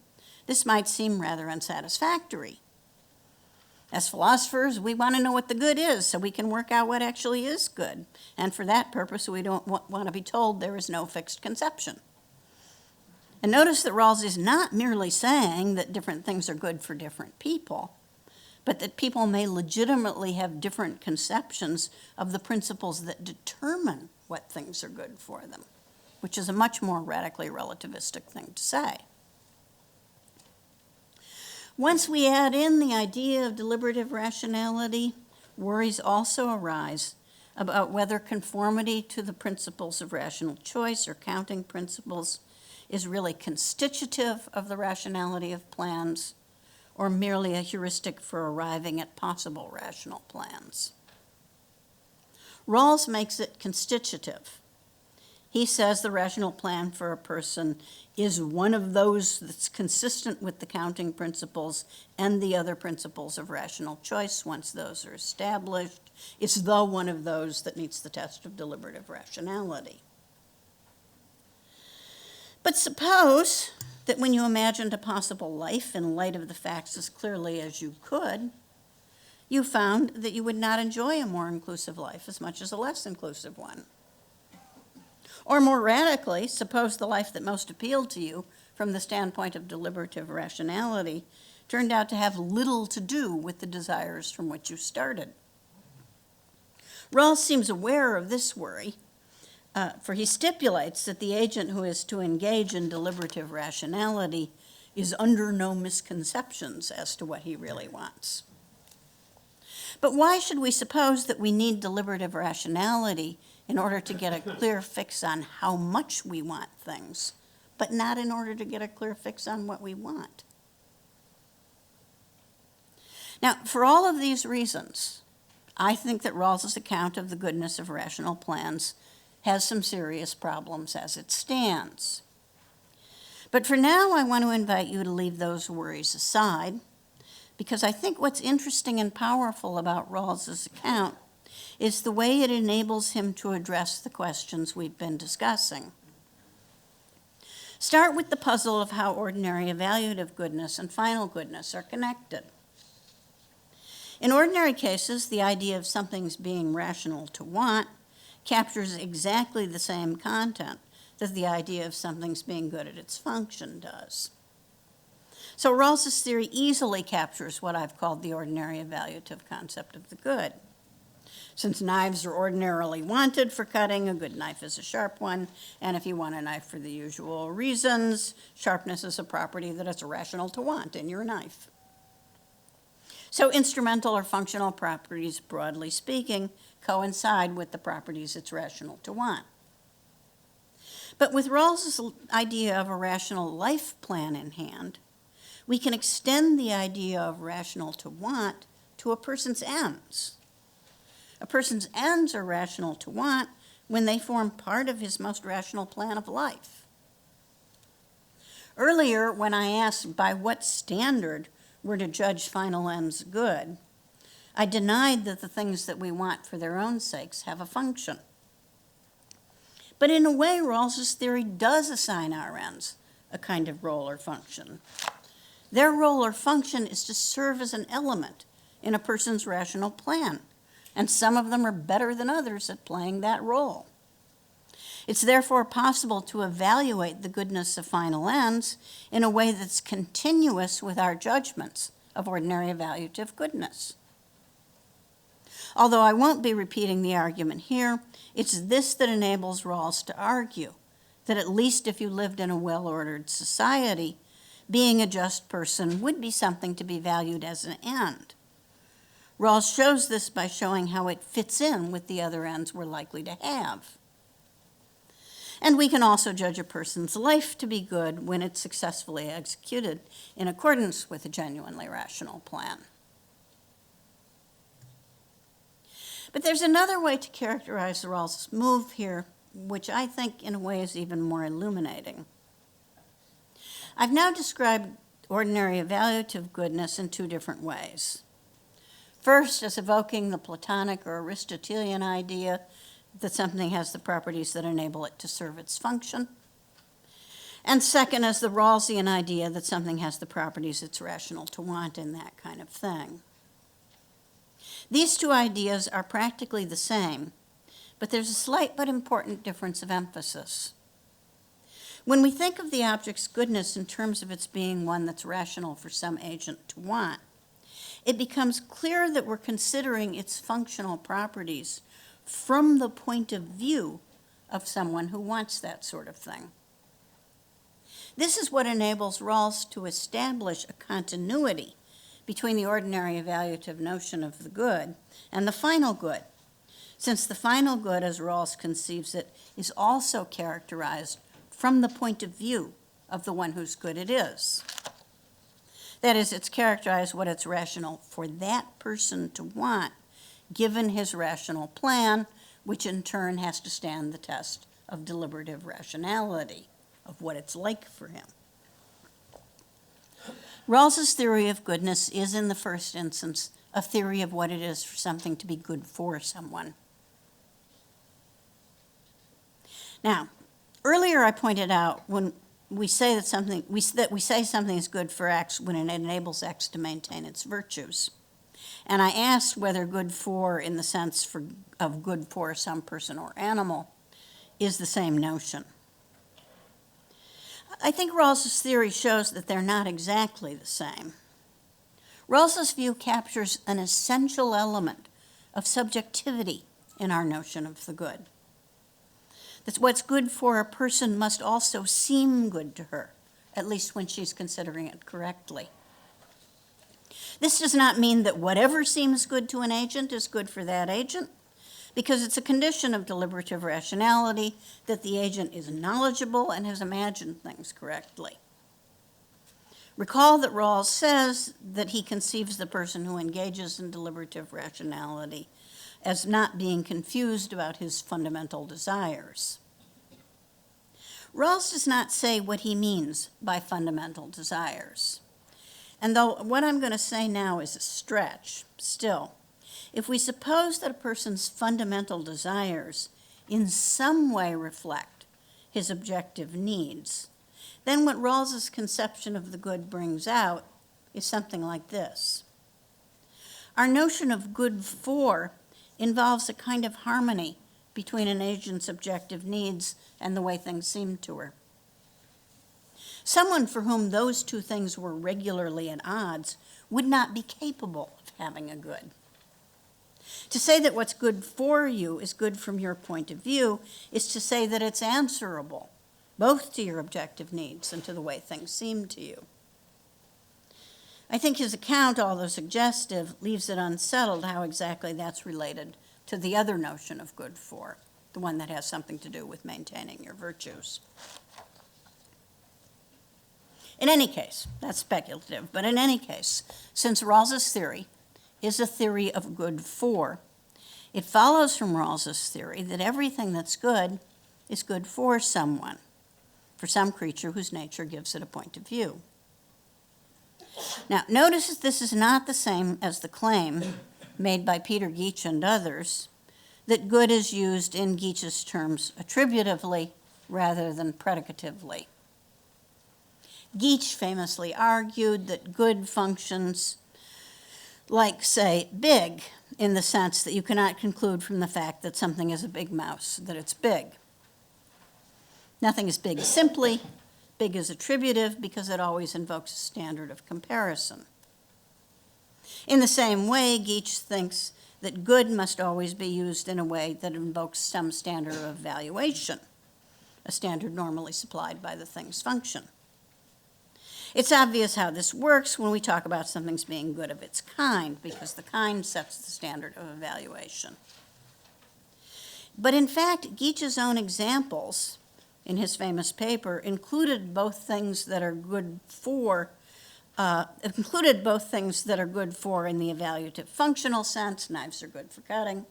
This might seem rather unsatisfactory. As philosophers, we want to know what the good is so we can work out what actually is good. And for that purpose, we don't want to be told there is no fixed conception. And notice that Rawls is not merely saying that different things are good for different people, but that people may legitimately have different conceptions of the principles that determine what things are good for them, which is a much more radically relativistic thing to say. Once we add in the idea of deliberative rationality, worries also arise about whether conformity to the principles of rational choice or counting principles is really constitutive of the rationality of plans or merely a heuristic for arriving at possible rational plans. Rawls makes it constitutive. He says the rational plan for a person is one of those that's consistent with the counting principles and the other principles of rational choice once those are established. It's the one of those that meets the test of deliberative rationality. But suppose that when you imagined a possible life in light of the facts as clearly as you could, you found that you would not enjoy a more inclusive life as much as a less inclusive one. Or more radically, suppose the life that most appealed to you from the standpoint of deliberative rationality turned out to have little to do with the desires from which you started. Rawls seems aware of this worry, for he stipulates that the agent who is to engage in deliberative rationality is under no misconceptions as to what he really wants. But why should we suppose that we need deliberative rationality in order to get a clear fix on how much we want things, but not in order to get a clear fix on what we want? Now, for all of these reasons, I think that Rawls's account of the goodness of rational plans has some serious problems as it stands. But for now, I want to invite you to leave those worries aside, because I think what's interesting and powerful about Rawls's account is the way it enables him to address the questions we've been discussing. Start with the puzzle of how ordinary evaluative goodness and final goodness are connected. In ordinary cases, the idea of something's being rational to want captures exactly the same content that the idea of something's being good at its function does. So Rawls's theory easily captures what I've called the ordinary evaluative concept of the good. Since knives are ordinarily wanted for cutting, a good knife is a sharp one, and if you want a knife for the usual reasons, sharpness is a property that it's rational to want in your knife. So instrumental or functional properties, broadly speaking, coincide with the properties it's rational to want. But with Rawls's idea of a rational life plan in hand, we can extend the idea of rational to want to a person's ends. A person's ends are rational to want when they form part of his most rational plan of life. Earlier, when I asked by what standard we're to judge final ends good, I denied that the things that we want for their own sakes have a function. But in a way, Rawls's theory does assign our ends a kind of role or function. Their role or function is to serve as an element in a person's rational plan, and some of them are better than others at playing that role. It's therefore possible to evaluate the goodness of final ends in a way that's continuous with our judgments of ordinary evaluative goodness. Although I won't be repeating the argument here, it's this that enables Rawls to argue that at least if you lived in a well-ordered society, being a just person would be something to be valued as an end. Rawls shows this by showing how it fits in with the other ends we're likely to have. And we can also judge a person's life to be good when it's successfully executed in accordance with a genuinely rational plan. But there's another way to characterize Rawls' move here, which I think in a way is even more illuminating. I've now described ordinary evaluative goodness in two different ways. First, as evoking the Platonic or Aristotelian idea that something has the properties that enable it to serve its function. And second is the Rawlsian idea that something has the properties it's rational to want and that kind of thing. These two ideas are practically the same, but there's a slight but important difference of emphasis. When we think of the object's goodness in terms of its being one that's rational for some agent to want, it becomes clear that we're considering its functional properties from the point of view of someone who wants that sort of thing. This is what enables Rawls to establish a continuity between the ordinary evaluative notion of the good and the final good, since the final good, as Rawls conceives it, is also characterized from the point of view of the one whose good it is. That is, it's characterized what it's rational for that person to want, given his rational plan, which in turn has to stand the test of deliberative rationality, of what it's like for him. Rawls's theory of goodness is, in the first instance, a theory of what it is for something to be good for someone. Now, earlier I pointed out when we say that something is good for X when it enables X to maintain its virtues. And I asked whether good for, in the sense of good for some person or animal, is the same notion. I think Rawls's theory shows that they're not exactly the same. Rawls's view captures an essential element of subjectivity in our notion of the good. That what's good for a person must also seem good to her, at least when she's considering it correctly. This does not mean that whatever seems good to an agent is good for that agent, because it's a condition of deliberative rationality that the agent is knowledgeable and has imagined things correctly. Recall that Rawls says that he conceives the person who engages in deliberative rationality as not being confused about his fundamental desires. Rawls does not say what he means by fundamental desires. And though what I'm going to say now is a stretch, still, if we suppose that a person's fundamental desires in some way reflect his objective needs, then what Rawls's conception of the good brings out is something like this. Our notion of good for involves a kind of harmony between an agent's objective needs and the way things seem to her. Someone for whom those two things were regularly at odds would not be capable of having a good. To say that what's good for you is good from your point of view is to say that it's answerable, both to your objective needs and to the way things seem to you. I think his account, although suggestive, leaves it unsettled how exactly that's related to the other notion of good for, the one that has something to do with maintaining your virtues. In any case, that's speculative, but in any case, since Rawls's theory is a theory of good for, it follows from Rawls's theory that everything that's good is good for someone, for some creature whose nature gives it a point of view. Now, notice that this is not the same as the claim made by Peter Geach and others that good is used in Geach's terms attributively rather than predicatively. Geach famously argued that good functions like, say, big, in the sense that you cannot conclude from the fact that something is a big mouse that it's big. Nothing is big simply. Big is attributive because it always invokes a standard of comparison. In the same way, Geach thinks that good must always be used in a way that invokes some standard of evaluation, a standard normally supplied by the thing's function. It's obvious how this works when we talk about something's being good of its kind, because the kind sets the standard of evaluation. But in fact, Geach's own examples in his famous paper included both things that are good for in the evaluative functional sense, knives are good for cutting,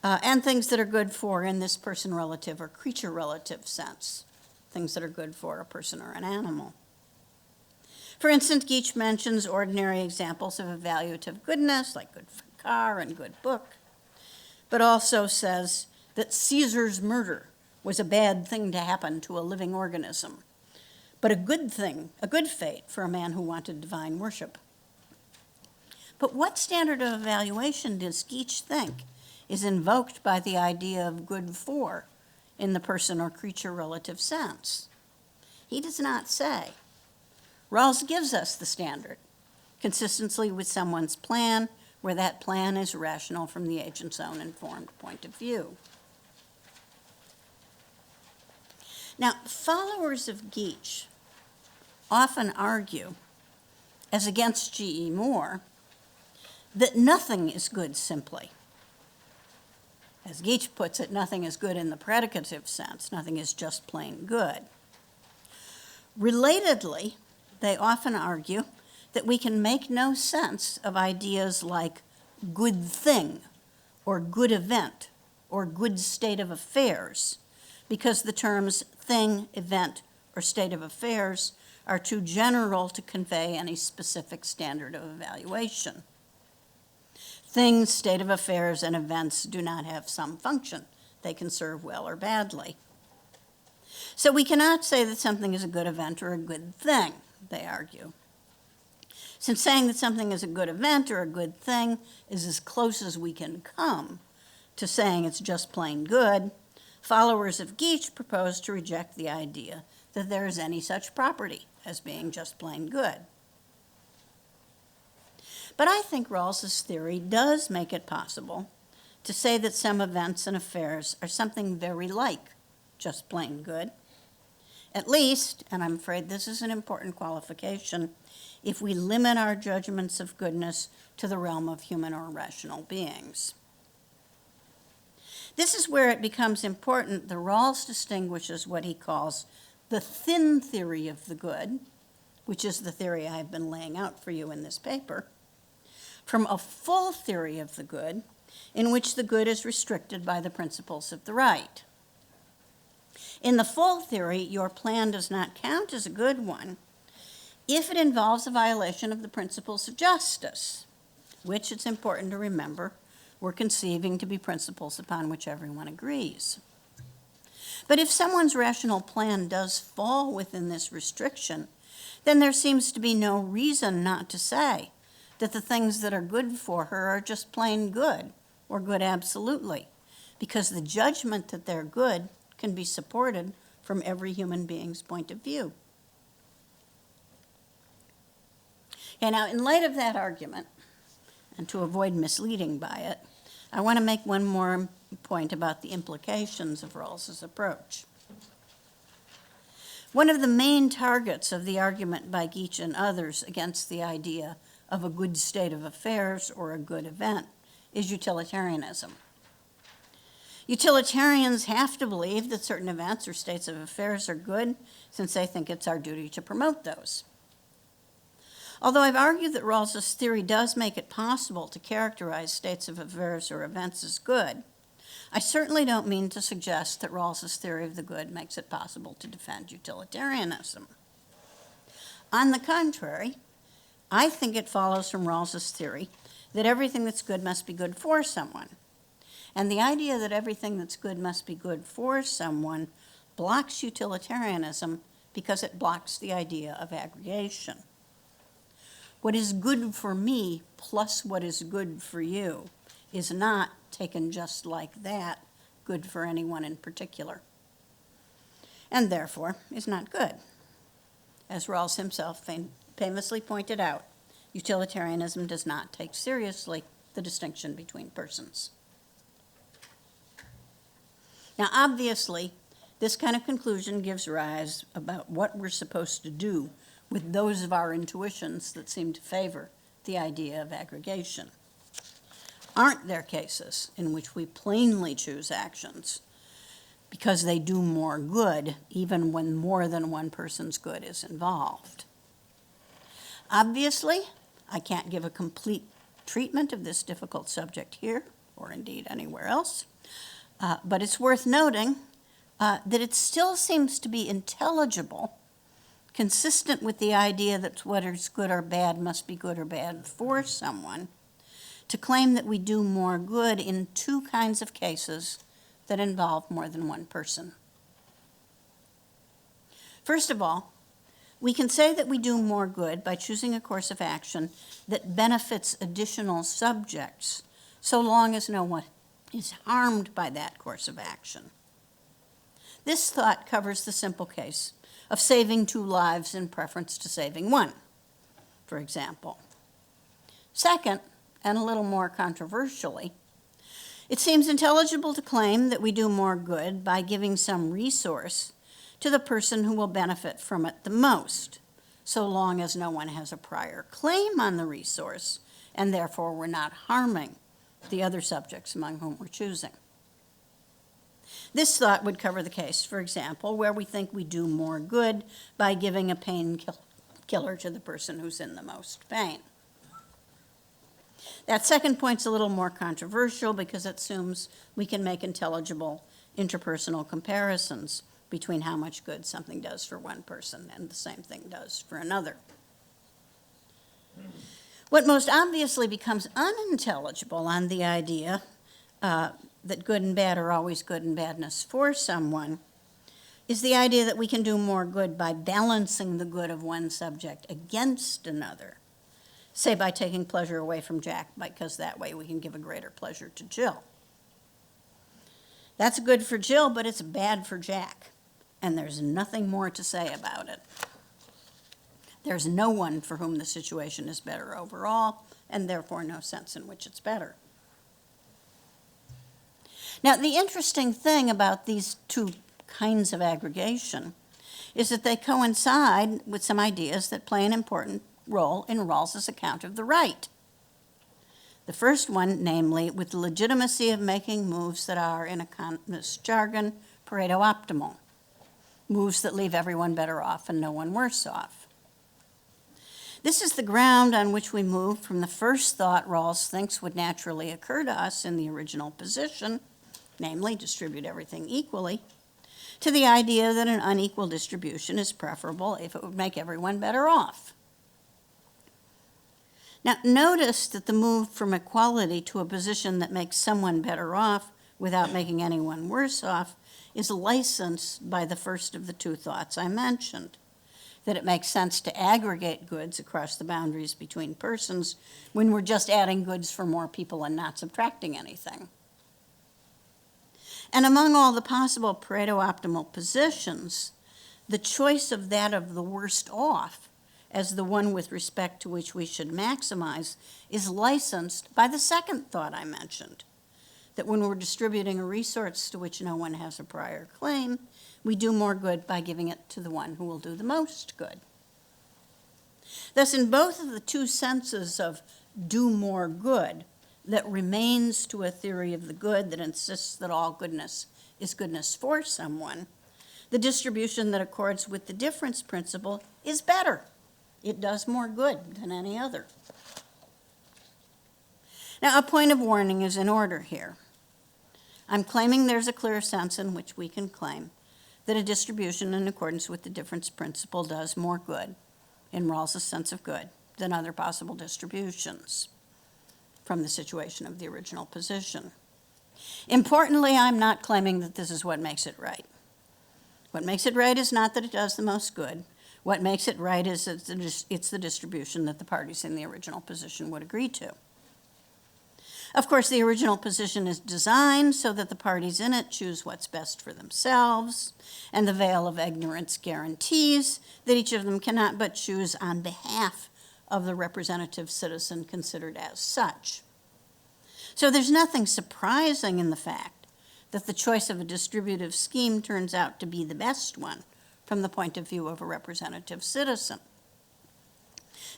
and things that are good for in this person relative or creature relative sense, things that are good for a person or an animal. For instance, Geach mentions ordinary examples of evaluative goodness, like good car and good book, but also says that Caesar's murder was a bad thing to happen to a living organism, but a good thing, a good fate for a man who wanted divine worship. But what standard of evaluation does Geach think is invoked by the idea of good for in the person or creature relative sense? He does not say. Rawls gives us the standard, consistently with someone's plan, where that plan is rational from the agent's own informed point of view. Now, followers of Geach often argue, as against G.E. Moore, that nothing is good simply. As Geach puts it, nothing is good in the predicative sense. Nothing is just plain good. Relatedly, they often argue that we can make no sense of ideas like good thing or good event or good state of affairs because the terms thing, event, or state of affairs are too general to convey any specific standard of evaluation. Things, state of affairs, and events do not have some function. They can serve well or badly. So we cannot say that something is a good event or a good thing, they argue. Since saying that something is a good event or a good thing is as close as we can come to saying it's just plain good, followers of Geach propose to reject the idea that there is any such property as being just plain good. But I think Rawls's theory does make it possible to say that some events and affairs are something very like just plain good. At least, and I'm afraid this is an important qualification, if we limit our judgments of goodness to the realm of human or rational beings. This is where it becomes important that Rawls distinguishes what he calls the thin theory of the good, which is the theory I've been laying out for you in this paper, from a full theory of the good, in which the good is restricted by the principles of the right. In the full theory, your plan does not count as a good one if it involves a violation of the principles of justice, which, it's important to remember, we're conceiving to be principles upon which everyone agrees. But if someone's rational plan does fall within this restriction, then there seems to be no reason not to say that the things that are good for her are just plain good, or good absolutely, because the judgment that they're good can be supported from every human being's point of view. Okay, now, in light of that argument, and to avoid misleading by it, I want to make one more point about the implications of Rawls's approach. One of the main targets of the argument by Geach and others against the idea of a good state of affairs or a good event is utilitarianism. Utilitarians have to believe that certain events or states of affairs are good since they think it's our duty to promote those. Although I've argued that Rawls's theory does make it possible to characterize states of affairs or events as good, I certainly don't mean to suggest that Rawls's theory of the good makes it possible to defend utilitarianism. On the contrary, I think it follows from Rawls's theory that everything that's good must be good for someone. And the idea that everything that's good must be good for someone blocks utilitarianism because it blocks the idea of aggregation. What is good for me plus what is good for you is not, taken just like that, good for anyone in particular, and therefore is not good. As Rawls himself famously pointed out, utilitarianism does not take seriously the distinction between persons. Now, obviously, this kind of conclusion gives rise about what we're supposed to do with those of our intuitions that seem to favor the idea of aggregation. Aren't there cases in which we plainly choose actions because they do more good, even when more than one person's good is involved? Obviously, I can't give a complete treatment of this difficult subject here, or indeed anywhere else, but it's worth noting that it still seems to be intelligible, consistent with the idea that what is good or bad must be good or bad for someone, to claim that we do more good in two kinds of cases that involve more than one person. First of all, We can say that we do more good by choosing a course of action that benefits additional subjects, so long as no one is harmed by that course of action. This thought covers the simple case of saving 2 lives in preference to saving 1, for example. Second, and a little more controversially, it seems intelligible to claim that we do more good by giving some resource to the person who will benefit from it the most, so long as no one has a prior claim on the resource, and therefore we're not harming the other subjects among whom we're choosing. This thought would cover the case, for example, where we think we do more good by giving a painkiller to the person who's in the most pain. That second point's a little more controversial because it assumes we can make intelligible interpersonal comparisons between how much good something does for one person and the same thing does for another. What most obviously becomes unintelligible on the idea that good and bad are always good and badness for someone is the idea that we can do more good by balancing the good of one subject against another, say by taking pleasure away from Jack, because that way we can give a greater pleasure to Jill. That's good for Jill, but it's bad for Jack, and there's nothing more to say about it. There's no one for whom the situation is better overall, and therefore no sense in which it's better. Now, the interesting thing about these 2 kinds of aggregation is that they coincide with some ideas that play an important role in Rawls's account of the right. The first one, namely, with the legitimacy of making moves that are, in economist jargon, Pareto optimal, moves that leave everyone better off and no one worse off. This is the ground on which we move from the first thought Rawls thinks would naturally occur to us in the original position, namely distribute everything equally, to the idea that an unequal distribution is preferable if it would make everyone better off. Now, notice that the move from equality to a position that makes someone better off without making anyone worse off is licensed by the first of the 2 thoughts I mentioned, that it makes sense to aggregate goods across the boundaries between persons when we're just adding goods for more people and not subtracting anything. And among all the possible Pareto optimal positions, the choice of that of the worst off as the one with respect to which we should maximize is licensed by the second thought I mentioned, that when we're distributing a resource to which no one has a prior claim, we do more good by giving it to the one who will do the most good. Thus, in both of the 2 senses of do more good that remains to a theory of the good that insists that all goodness is goodness for someone, the distribution that accords with the difference principle is better. It does more good than any other. Now, a point of warning is in order here. I'm claiming there's a clear sense in which we can claim that a distribution in accordance with the difference principle does more good, in Rawls's sense of good, than other possible distributions from the situation of the original position. Importantly, I'm not claiming that this is what makes it right. What makes it right is not that it does the most good. What makes it right is that it's the distribution that the parties in the original position would agree to. Of course, the original position is designed so that the parties in it choose what's best for themselves, and the veil of ignorance guarantees that each of them cannot but choose on behalf of the representative citizen considered as such. So there's nothing surprising in the fact that the choice of a distributive scheme turns out to be the best one from the point of view of a representative citizen.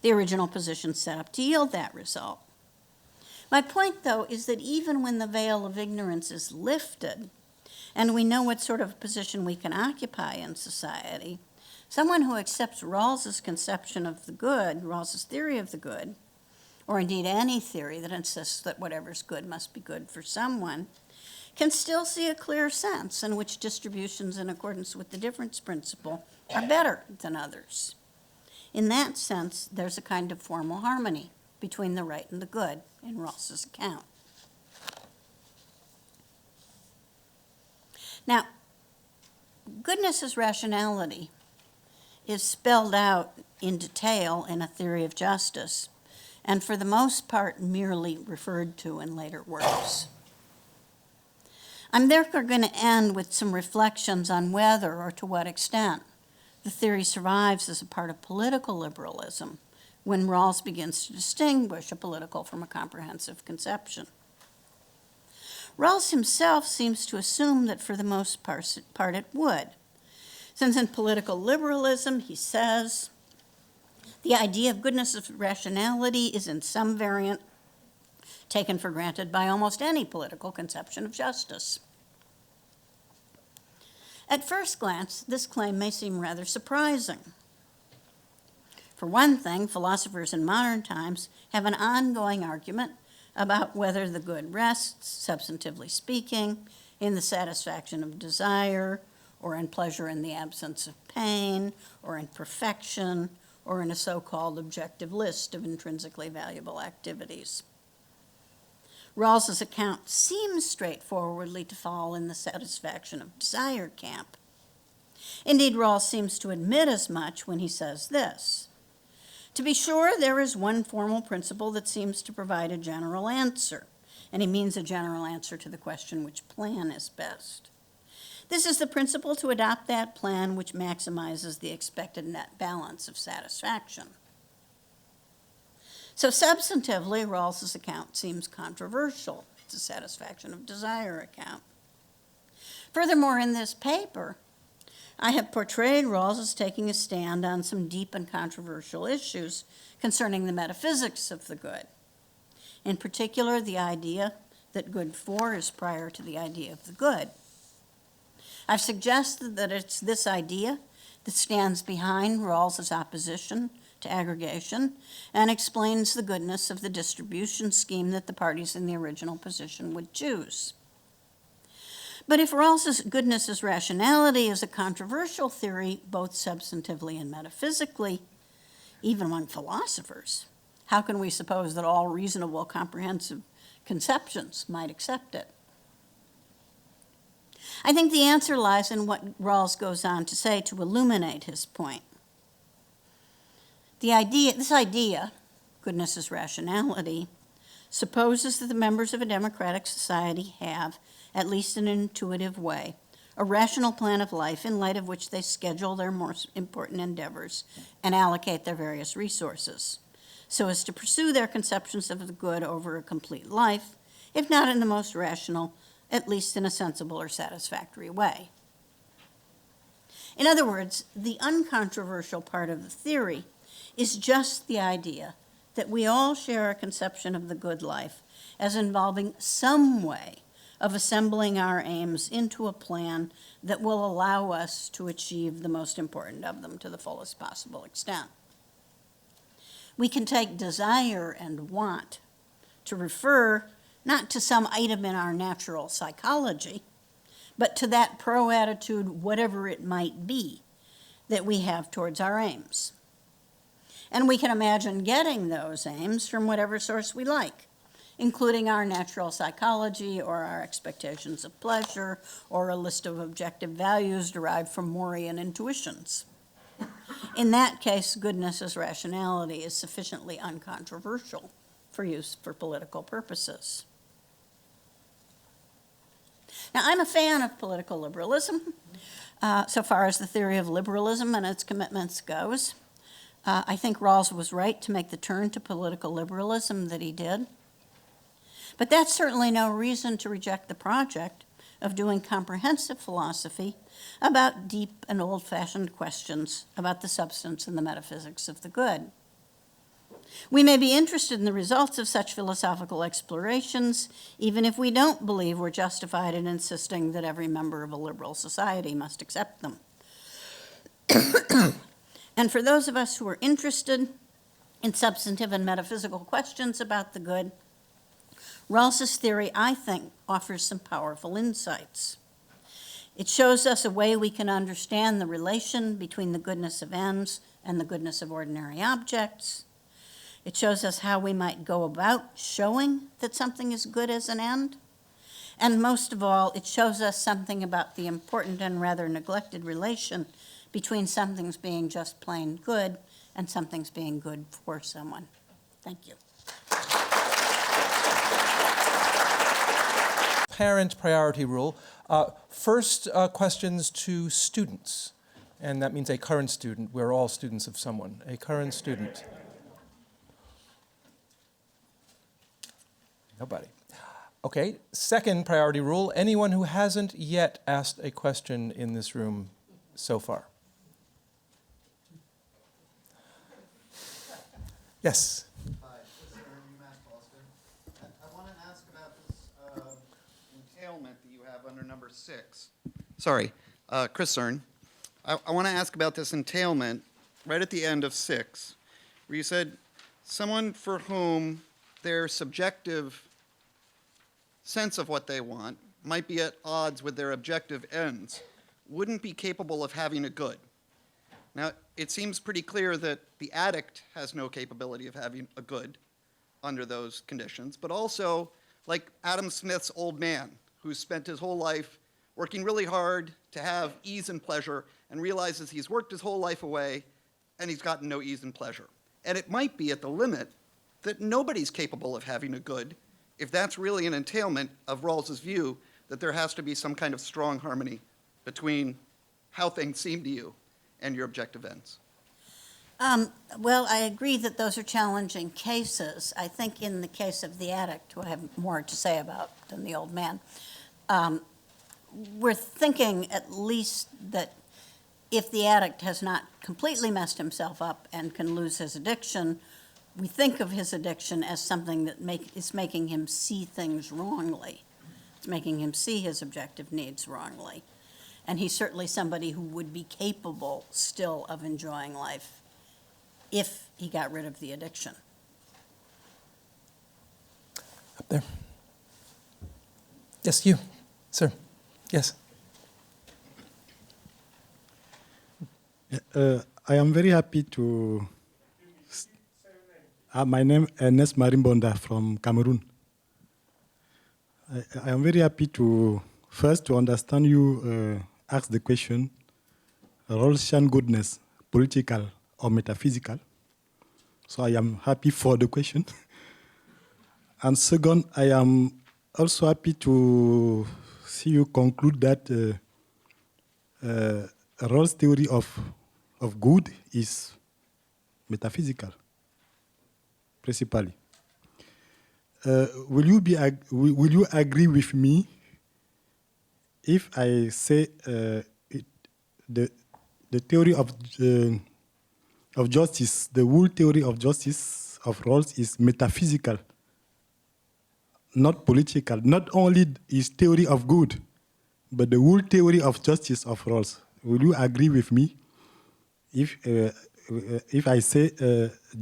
The original position set up to yield that result. My point, though, is that even when the veil of ignorance is lifted, and we know what sort of position we can occupy in society, someone who accepts Rawls's conception of the good, Rawls's theory of the good, or indeed any theory that insists that whatever's good must be good for someone, can still see a clear sense in which distributions in accordance with the difference principle are better than others. In that sense, there's a kind of formal harmony between the right and the good in Rawls's account. Now, goodness as rationality is spelled out in detail in A Theory of Justice, and for the most part merely referred to in later works. I'm therefore going to end with some reflections on whether or to what extent the theory survives as a part of political liberalism when Rawls begins to distinguish a political from a comprehensive conception. Rawls himself seems to assume that for the most part it would, since in political liberalism, he says, the idea of goodness of rationality is in some variant taken for granted by almost any political conception of justice. At first glance, this claim may seem rather surprising. For one thing, philosophers in modern times have an ongoing argument about whether the good rests, substantively speaking, in the satisfaction of desire, or in pleasure in the absence of pain, or in perfection, or in a so-called objective list of intrinsically valuable activities. Rawls's account seems straightforwardly to fall in the satisfaction of desire camp. Indeed, Rawls seems to admit as much when he says this: to be sure, there is one formal principle that seems to provide a general answer, and he means a general answer to the question which plan is best. This is the principle to adopt that plan which maximizes the expected net balance of satisfaction. So substantively, Rawls's account seems controversial. It's a satisfaction of desire account. Furthermore, in this paper, I have portrayed Rawls as taking a stand on some deep and controversial issues concerning the metaphysics of the good. In particular, the idea that good for is prior to the idea of the good. I've suggested that it's this idea that stands behind Rawls's opposition to aggregation and explains the goodness of the distribution scheme that the parties in the original position would choose. But if Rawls's goodness as rationality is a controversial theory, both substantively and metaphysically, even among philosophers, how can we suppose that all reasonable, comprehensive conceptions might accept it? I think the answer lies in what Rawls goes on to say to illuminate his point. This idea, goodness as rationality, supposes that the members of a democratic society have, at least in an intuitive way, a rational plan of life in light of which they schedule their more important endeavors and allocate their various resources, so as to pursue their conceptions of the good over a complete life, if not in the most rational, at least in a sensible or satisfactory way. In other words, the uncontroversial part of the theory is just the idea that we all share a conception of the good life as involving some way of assembling our aims into a plan that will allow us to achieve the most important of them to the fullest possible extent. We can take desire and want to refer not to some item in our natural psychology, but to that pro-attitude, whatever it might be, that we have towards our aims. And we can imagine getting those aims from whatever source we like, including our natural psychology or our expectations of pleasure or a list of objective values derived from Morian intuitions. In that case, goodness as rationality is sufficiently uncontroversial for use for political purposes. Now, I'm a fan of political liberalism, so far as the theory of liberalism and its commitments goes. I think Rawls was right to make the turn to political liberalism that he did. But that's certainly no reason to reject the project of doing comprehensive philosophy about deep and old-fashioned questions about the substance and the metaphysics of the good. We may be interested in the results of such philosophical explorations, even if we don't believe we're justified in insisting that every member of a liberal society must accept them. And for those of us who are interested in substantive and metaphysical questions about the good, Rawls's theory, I think, offers some powerful insights. It shows us a way we can understand the relation between the goodness of ends and the goodness of ordinary objects. It shows us how we might go about showing that something is good as an end. And most of all, it shows us something about the important and rather neglected relation between something's being just plain good and something's being good for someone. Thank you. Parent priority rule. First, questions to students. And that means a current student. We're all students of someone. A current student. Nobody. Okay, second priority rule. Anyone who hasn't yet asked a question in this room so far. Yes. Hi, this is UMass Boston. I want to ask about this entailment that you have under number 6. Sorry, Chris Cern. I want to ask about this entailment right at the end of 6, where you said someone for whom their subjective sense of what they want might be at odds with their objective ends wouldn't be capable of having a good. Now, it seems pretty clear that the addict has no capability of having a good under those conditions, but also like Adam Smith's old man, who spent his whole life working really hard to have ease and pleasure and realizes he's worked his whole life away and he's gotten no ease and pleasure. And it might be at the limit that nobody's capable of having a good if that's really an entailment of Rawls's view that there has to be some kind of strong harmony between how things seem to you and your objective ends. Well, I agree that those are challenging cases. I think in the case of the addict, who I have more to say about than the old man, we're thinking at least that if the addict has not completely messed himself up and can lose his addiction, we think of his addiction as something that is making him see things wrongly. It's making him see his objective needs wrongly. And he's certainly somebody who would be capable still of enjoying life if he got rid of the addiction. Up there. Yes, you, sir. Yes. I am very happy to. My name is Ernest Marimbonda from Cameroon. I am very happy to first to understand you ask the question, Rawlsian goodness, political or metaphysical? So I am happy for the question. And second, I am also happy to see you conclude that Rawls' theory of good is metaphysical, principally. Will you agree with me if I say the theory of justice, the whole theory of justice of Rawls is metaphysical, not political? Not only his theory of good, but the whole theory of justice of Rawls. Will you agree with me if I say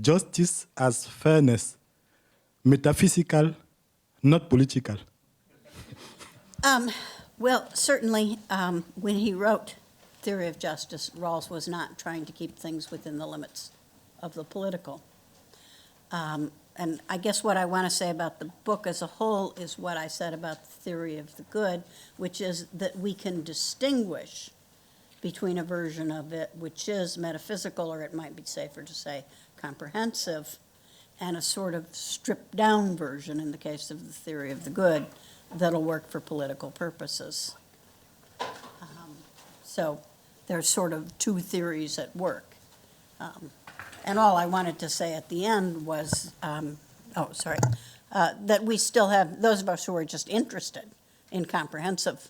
justice as fairness, metaphysical, not political? Well, certainly, when he wrote Theory of Justice, Rawls was not trying to keep things within the limits of the political. And I guess what I want to say about the book as a whole is what I said about the theory of the good, which is that we can distinguish between a version of it which is metaphysical, or it might be safer to say comprehensive, and a sort of stripped-down version in the case of the theory of the good that'll work for political purposes. So there's sort of two theories at work. And all I wanted to say at the end was, that we still have, those of us who are just interested in comprehensive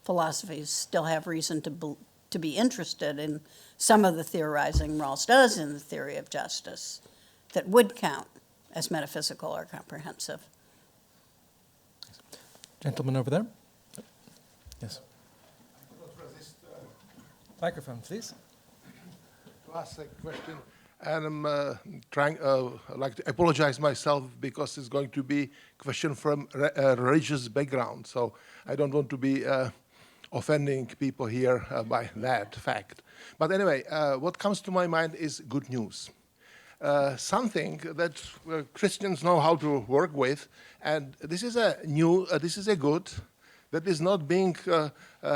philosophies still have reason to be interested in some of the theorizing Rawls does in the theory of justice that would count as metaphysical or comprehensive. Gentleman over there. Yes. Microphone, please. To ask a question, and I'm I'd like to apologize myself because it's going to be a question from a religious background, so I don't want to be offending people here by that fact. But anyway, what comes to my mind is good news. Something that Christians know how to work with, and this is a good that is not being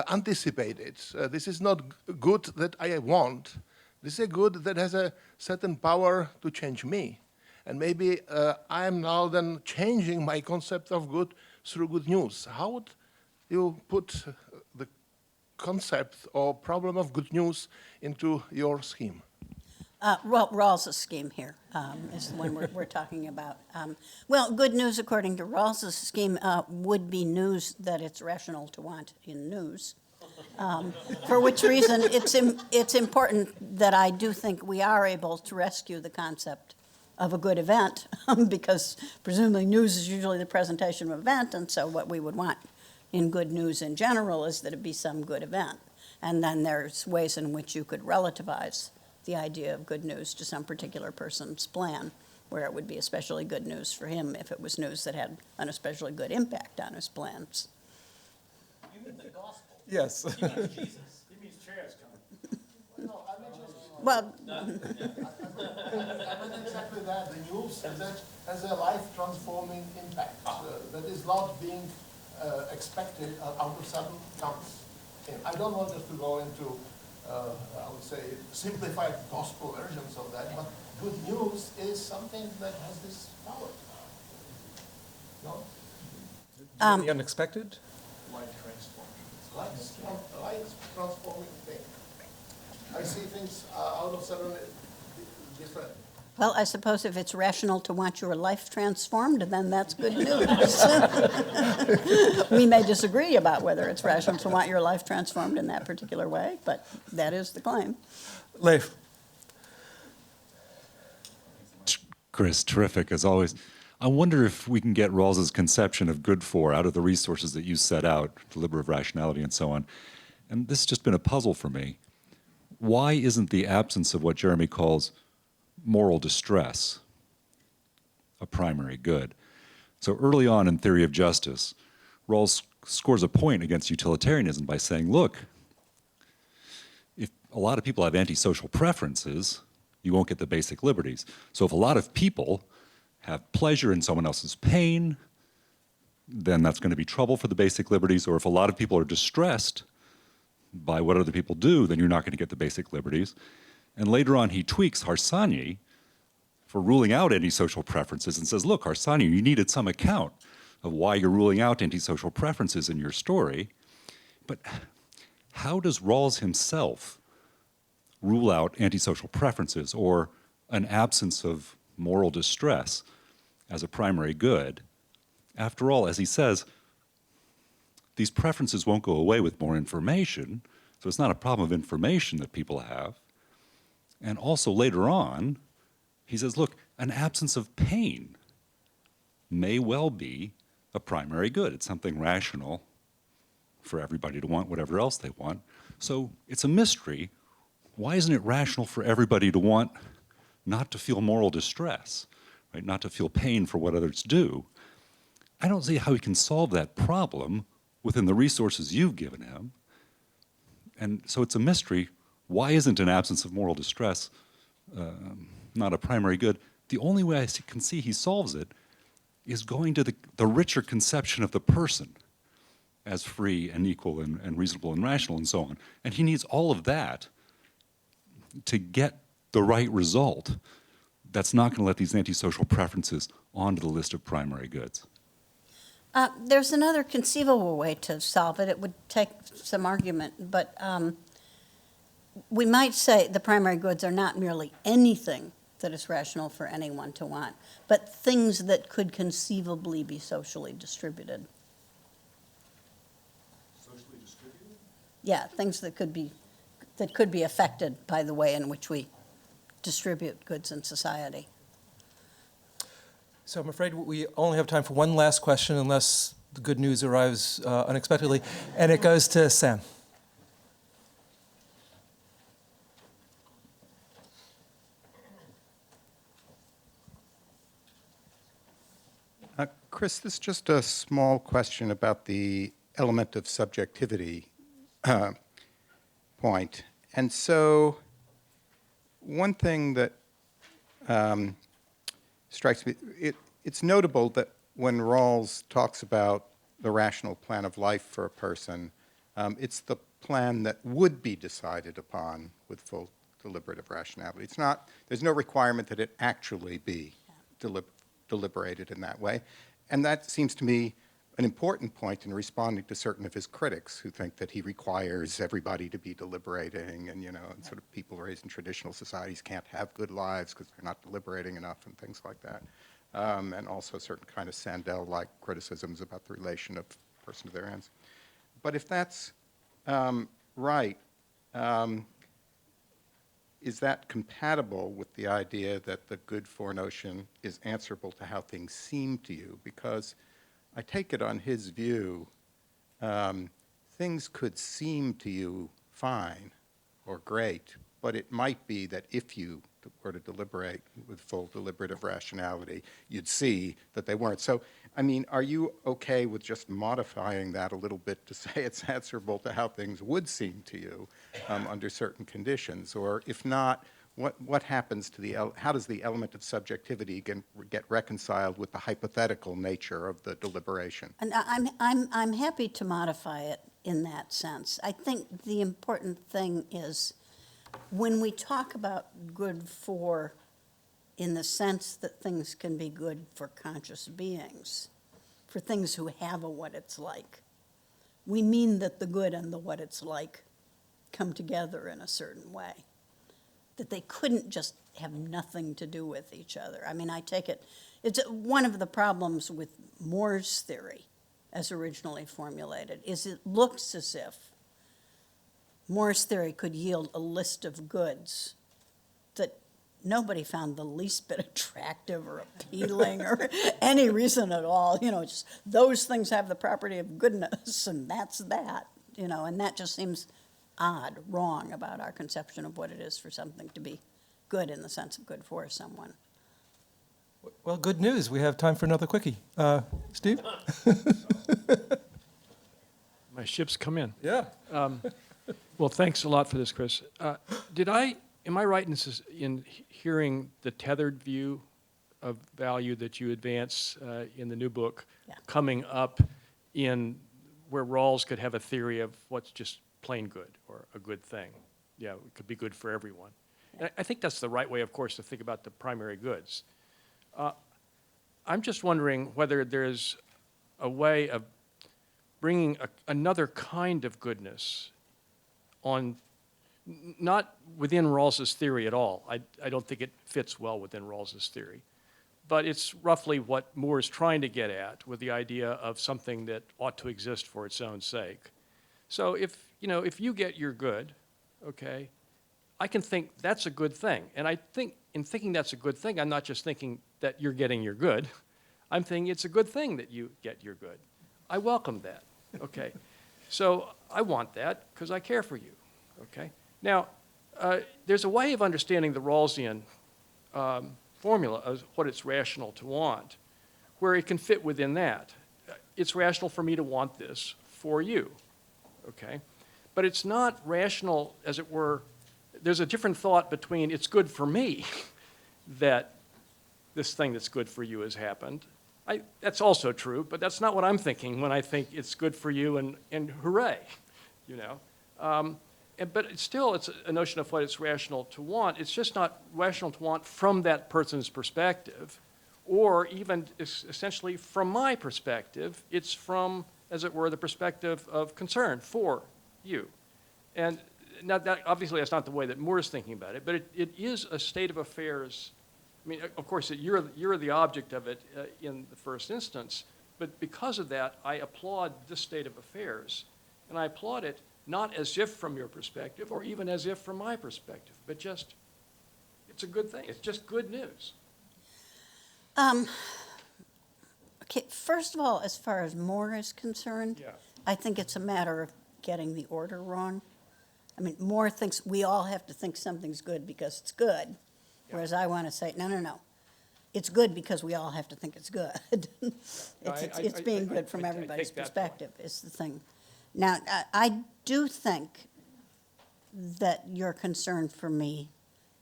anticipated. This is not good that I want. This is a good that has a certain power to change me. And maybe I am now then changing my concept of good through good news. How would you put the concept or problem of good news into your scheme? Rawls' scheme here is the one we're talking about. Well, good news, according to Rawls' scheme, would be news that it's rational to want in news. For which reason, it's important that I do think we are able to rescue the concept of a good event, because presumably news is usually the presentation of an event, and so what we would want in good news in general is that it be some good event. And then there's ways in which you could relativize the idea of good news to some particular person's plan, where it would be especially good news for him if it was news that had an especially good impact on his plans. You mean the gospel? Yes. He means Jesus. He means chairs coming. No, I meant just, Well, I meant exactly that. The news that has a life-transforming impact that is not being expected out of sudden comes. I don't want us to go into, I would say, simplified gospel versions of that, but good news is something that has this power. No? The unexpected? Life-transforming thing. I see things out of sudden different. well, I suppose if it's rational to want your life transformed, then that's good news. We may disagree about whether it's rational to want your life transformed in that particular way, but that is the claim. Leif. Chris, terrific as always. I wonder if we can get Rawls's conception of good for out of the resources that you set out, deliberative rationality and so on. And this has just been a puzzle for me. Why isn't the absence of what Jeremy calls moral distress a primary good? So early on in Theory of Justice, Rawls scores a point against utilitarianism by saying, look, if a lot of people have antisocial preferences, you won't get the basic liberties. So if a lot of people have pleasure in someone else's pain, then that's going to be trouble for the basic liberties. Or if a lot of people are distressed by what other people do, then you're not going to get the basic liberties. And later on, he tweaks Harsanyi for ruling out antisocial preferences and says, look, Harsanyi, you needed some account of why you're ruling out antisocial preferences in your story. But how does Rawls himself rule out antisocial preferences or an absence of moral distress as a primary good? After all, as he says, these preferences won't go away with more information, so it's not a problem of information that people have. And also later on, he says, look, an absence of pain may well be a primary good. It's something rational for everybody to want whatever else they want. So it's a mystery. Why isn't it rational for everybody to want not to feel moral distress, right? Not to feel pain for what others do? I don't see how he can solve that problem within the resources you've given him. And so it's a mystery. Why isn't an absence of moral distress not a primary good? The only way I can see he solves it is going to the richer conception of the person as free and equal and reasonable and rational and so on. And he needs all of that to get the right result that's not going to let these antisocial preferences onto the list of primary goods. There's another conceivable way to solve it. It would take some argument, but we might say the primary goods are not merely anything that is rational for anyone to want, but things that could conceivably be socially distributed. Socially distributed? Yeah, things that could be affected by the way in which we distribute goods in society. So I'm afraid we only have time for one last question unless the good news arrives unexpectedly, and it goes to Sam. Chris, this is just a small question about the element of subjectivity point. And so one thing that strikes me, it's notable that when Rawls talks about the rational plan of life for a person. It's the plan that would be decided upon with full deliberative rationality. It's not, there's no requirement that it actually be deliberated in that way. And that seems to me an important point in responding to certain of his critics who think that he requires everybody to be deliberating, and, you know, and sort of people raised in traditional societies can't have good lives because they're not deliberating enough and things like that. And also certain kind of Sandel-like criticisms about the relation of person to their ends. But if that's right, is that compatible with the idea that the good for notion is answerable to how things seem to you? Because I take it on his view, things could seem to you fine or great, but it might be that if you were to deliberate with full deliberative rationality, you'd see that they weren't. So, I mean, are you okay with just modifying that a little bit to say it's answerable to how things would seem to you under certain conditions? Or if not, what happens to how does the element of subjectivity get reconciled with the hypothetical nature of the deliberation? And I'm happy to modify it in that sense. I think the important thing is when we talk about good for in the sense that things can be good for conscious beings, for things who have a what it's like, we mean that the good and the what it's like come together in a certain way, that they couldn't just have nothing to do with each other. I mean, I take it, it's one of the problems with Moore's theory as originally formulated, is it looks as if Moore's theory could yield a list of goods that nobody found the least bit attractive or appealing or any reason at all. You know, just those things have the property of goodness, and that's that, you know, and that just seems odd, wrong about our conception of what it is for something to be good in the sense of good for someone. Well, good news. We have time for another quickie. Steve? My ship's come in. Yeah. Well, thanks a lot for this, Chris. Am I right in hearing the tethered view of value that you advance in the new book Yeah. coming up in where Rawls could have a theory of what's just plain good or a good thing? Yeah, it could be good for everyone. And I think that's the right way, of course, to think about the primary goods. I'm just wondering whether there's a way of bringing another kind of goodness on, not within Rawls's theory at all. I don't think it fits well within Rawls's theory. But it's roughly what Moore is trying to get at with the idea of something that ought to exist for its own sake. So if you get your good, okay, I can think that's a good thing. And I think in thinking that's a good thing, I'm not just thinking that you're getting your good. I'm thinking it's a good thing that you get your good. I welcome that, okay? So I want that because I care for you, okay? Now, there's a way of understanding the Rawlsian formula of what it's rational to want, where it can fit within that. It's rational for me to want this for you, okay? But it's not rational, as it were. There's a different thought between it's good for me that this thing that's good for you has happened. That's also true, but that's not what I'm thinking when I think it's good for you and hooray, you know. But it's a notion of what it's rational to want. It's just not rational to want from that person's perspective, or even essentially from my perspective. It's from, as it were, the perspective of concern for you. And now that, obviously that's not the way that Moore is thinking about it, but it is a state of affairs. I mean, of course, you're the object of it in the first instance, but because of that, I applaud this state of affairs. And I applaud it not as if from your perspective or even as if from my perspective, but just, it's a good thing. It's just good news. Okay, first of all, as far as Moore is concerned, Yeah. I think it's a matter of getting the order wrong. I mean, Moore thinks we all have to think something's good because it's good, whereas I want to say, no. It's good because we all have to think it's good. It's being good from everybody's take that perspective is the thing. Now, I do think that your concern for me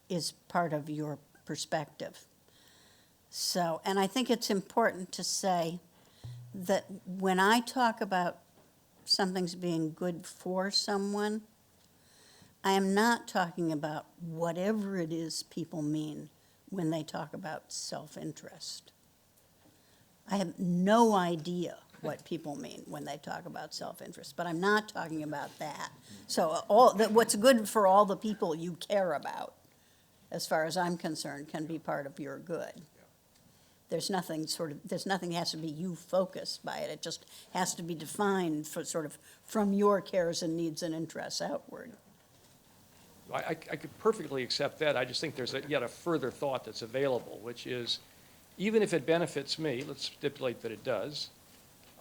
is part of your perspective. So, and I think it's important to say that when I talk about something's being good for someone, I am not talking about whatever it is people mean when they talk about self-interest. I have no idea what people mean when they talk about self-interest, but I'm not talking about that. So what's good for all the people you care about, as far as I'm concerned, can be part of your good. There's nothing that has to be you focused by it. It just has to be defined for sort of from your cares and needs and interests outward. I could perfectly accept that. I just think there's yet a further thought that's available, which is, even if it benefits me, let's stipulate that it does,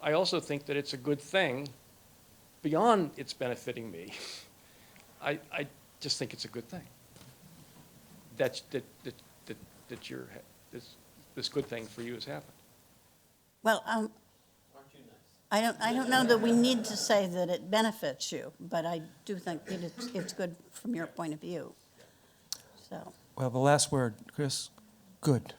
I also think that it's a good thing beyond it's benefiting me. I just think it's a good thing. That this good thing for you has happened. Well, I don't know that we need to say that it benefits you, but I do think that it's good from your point of view. So. Well, the last word, Chris, good.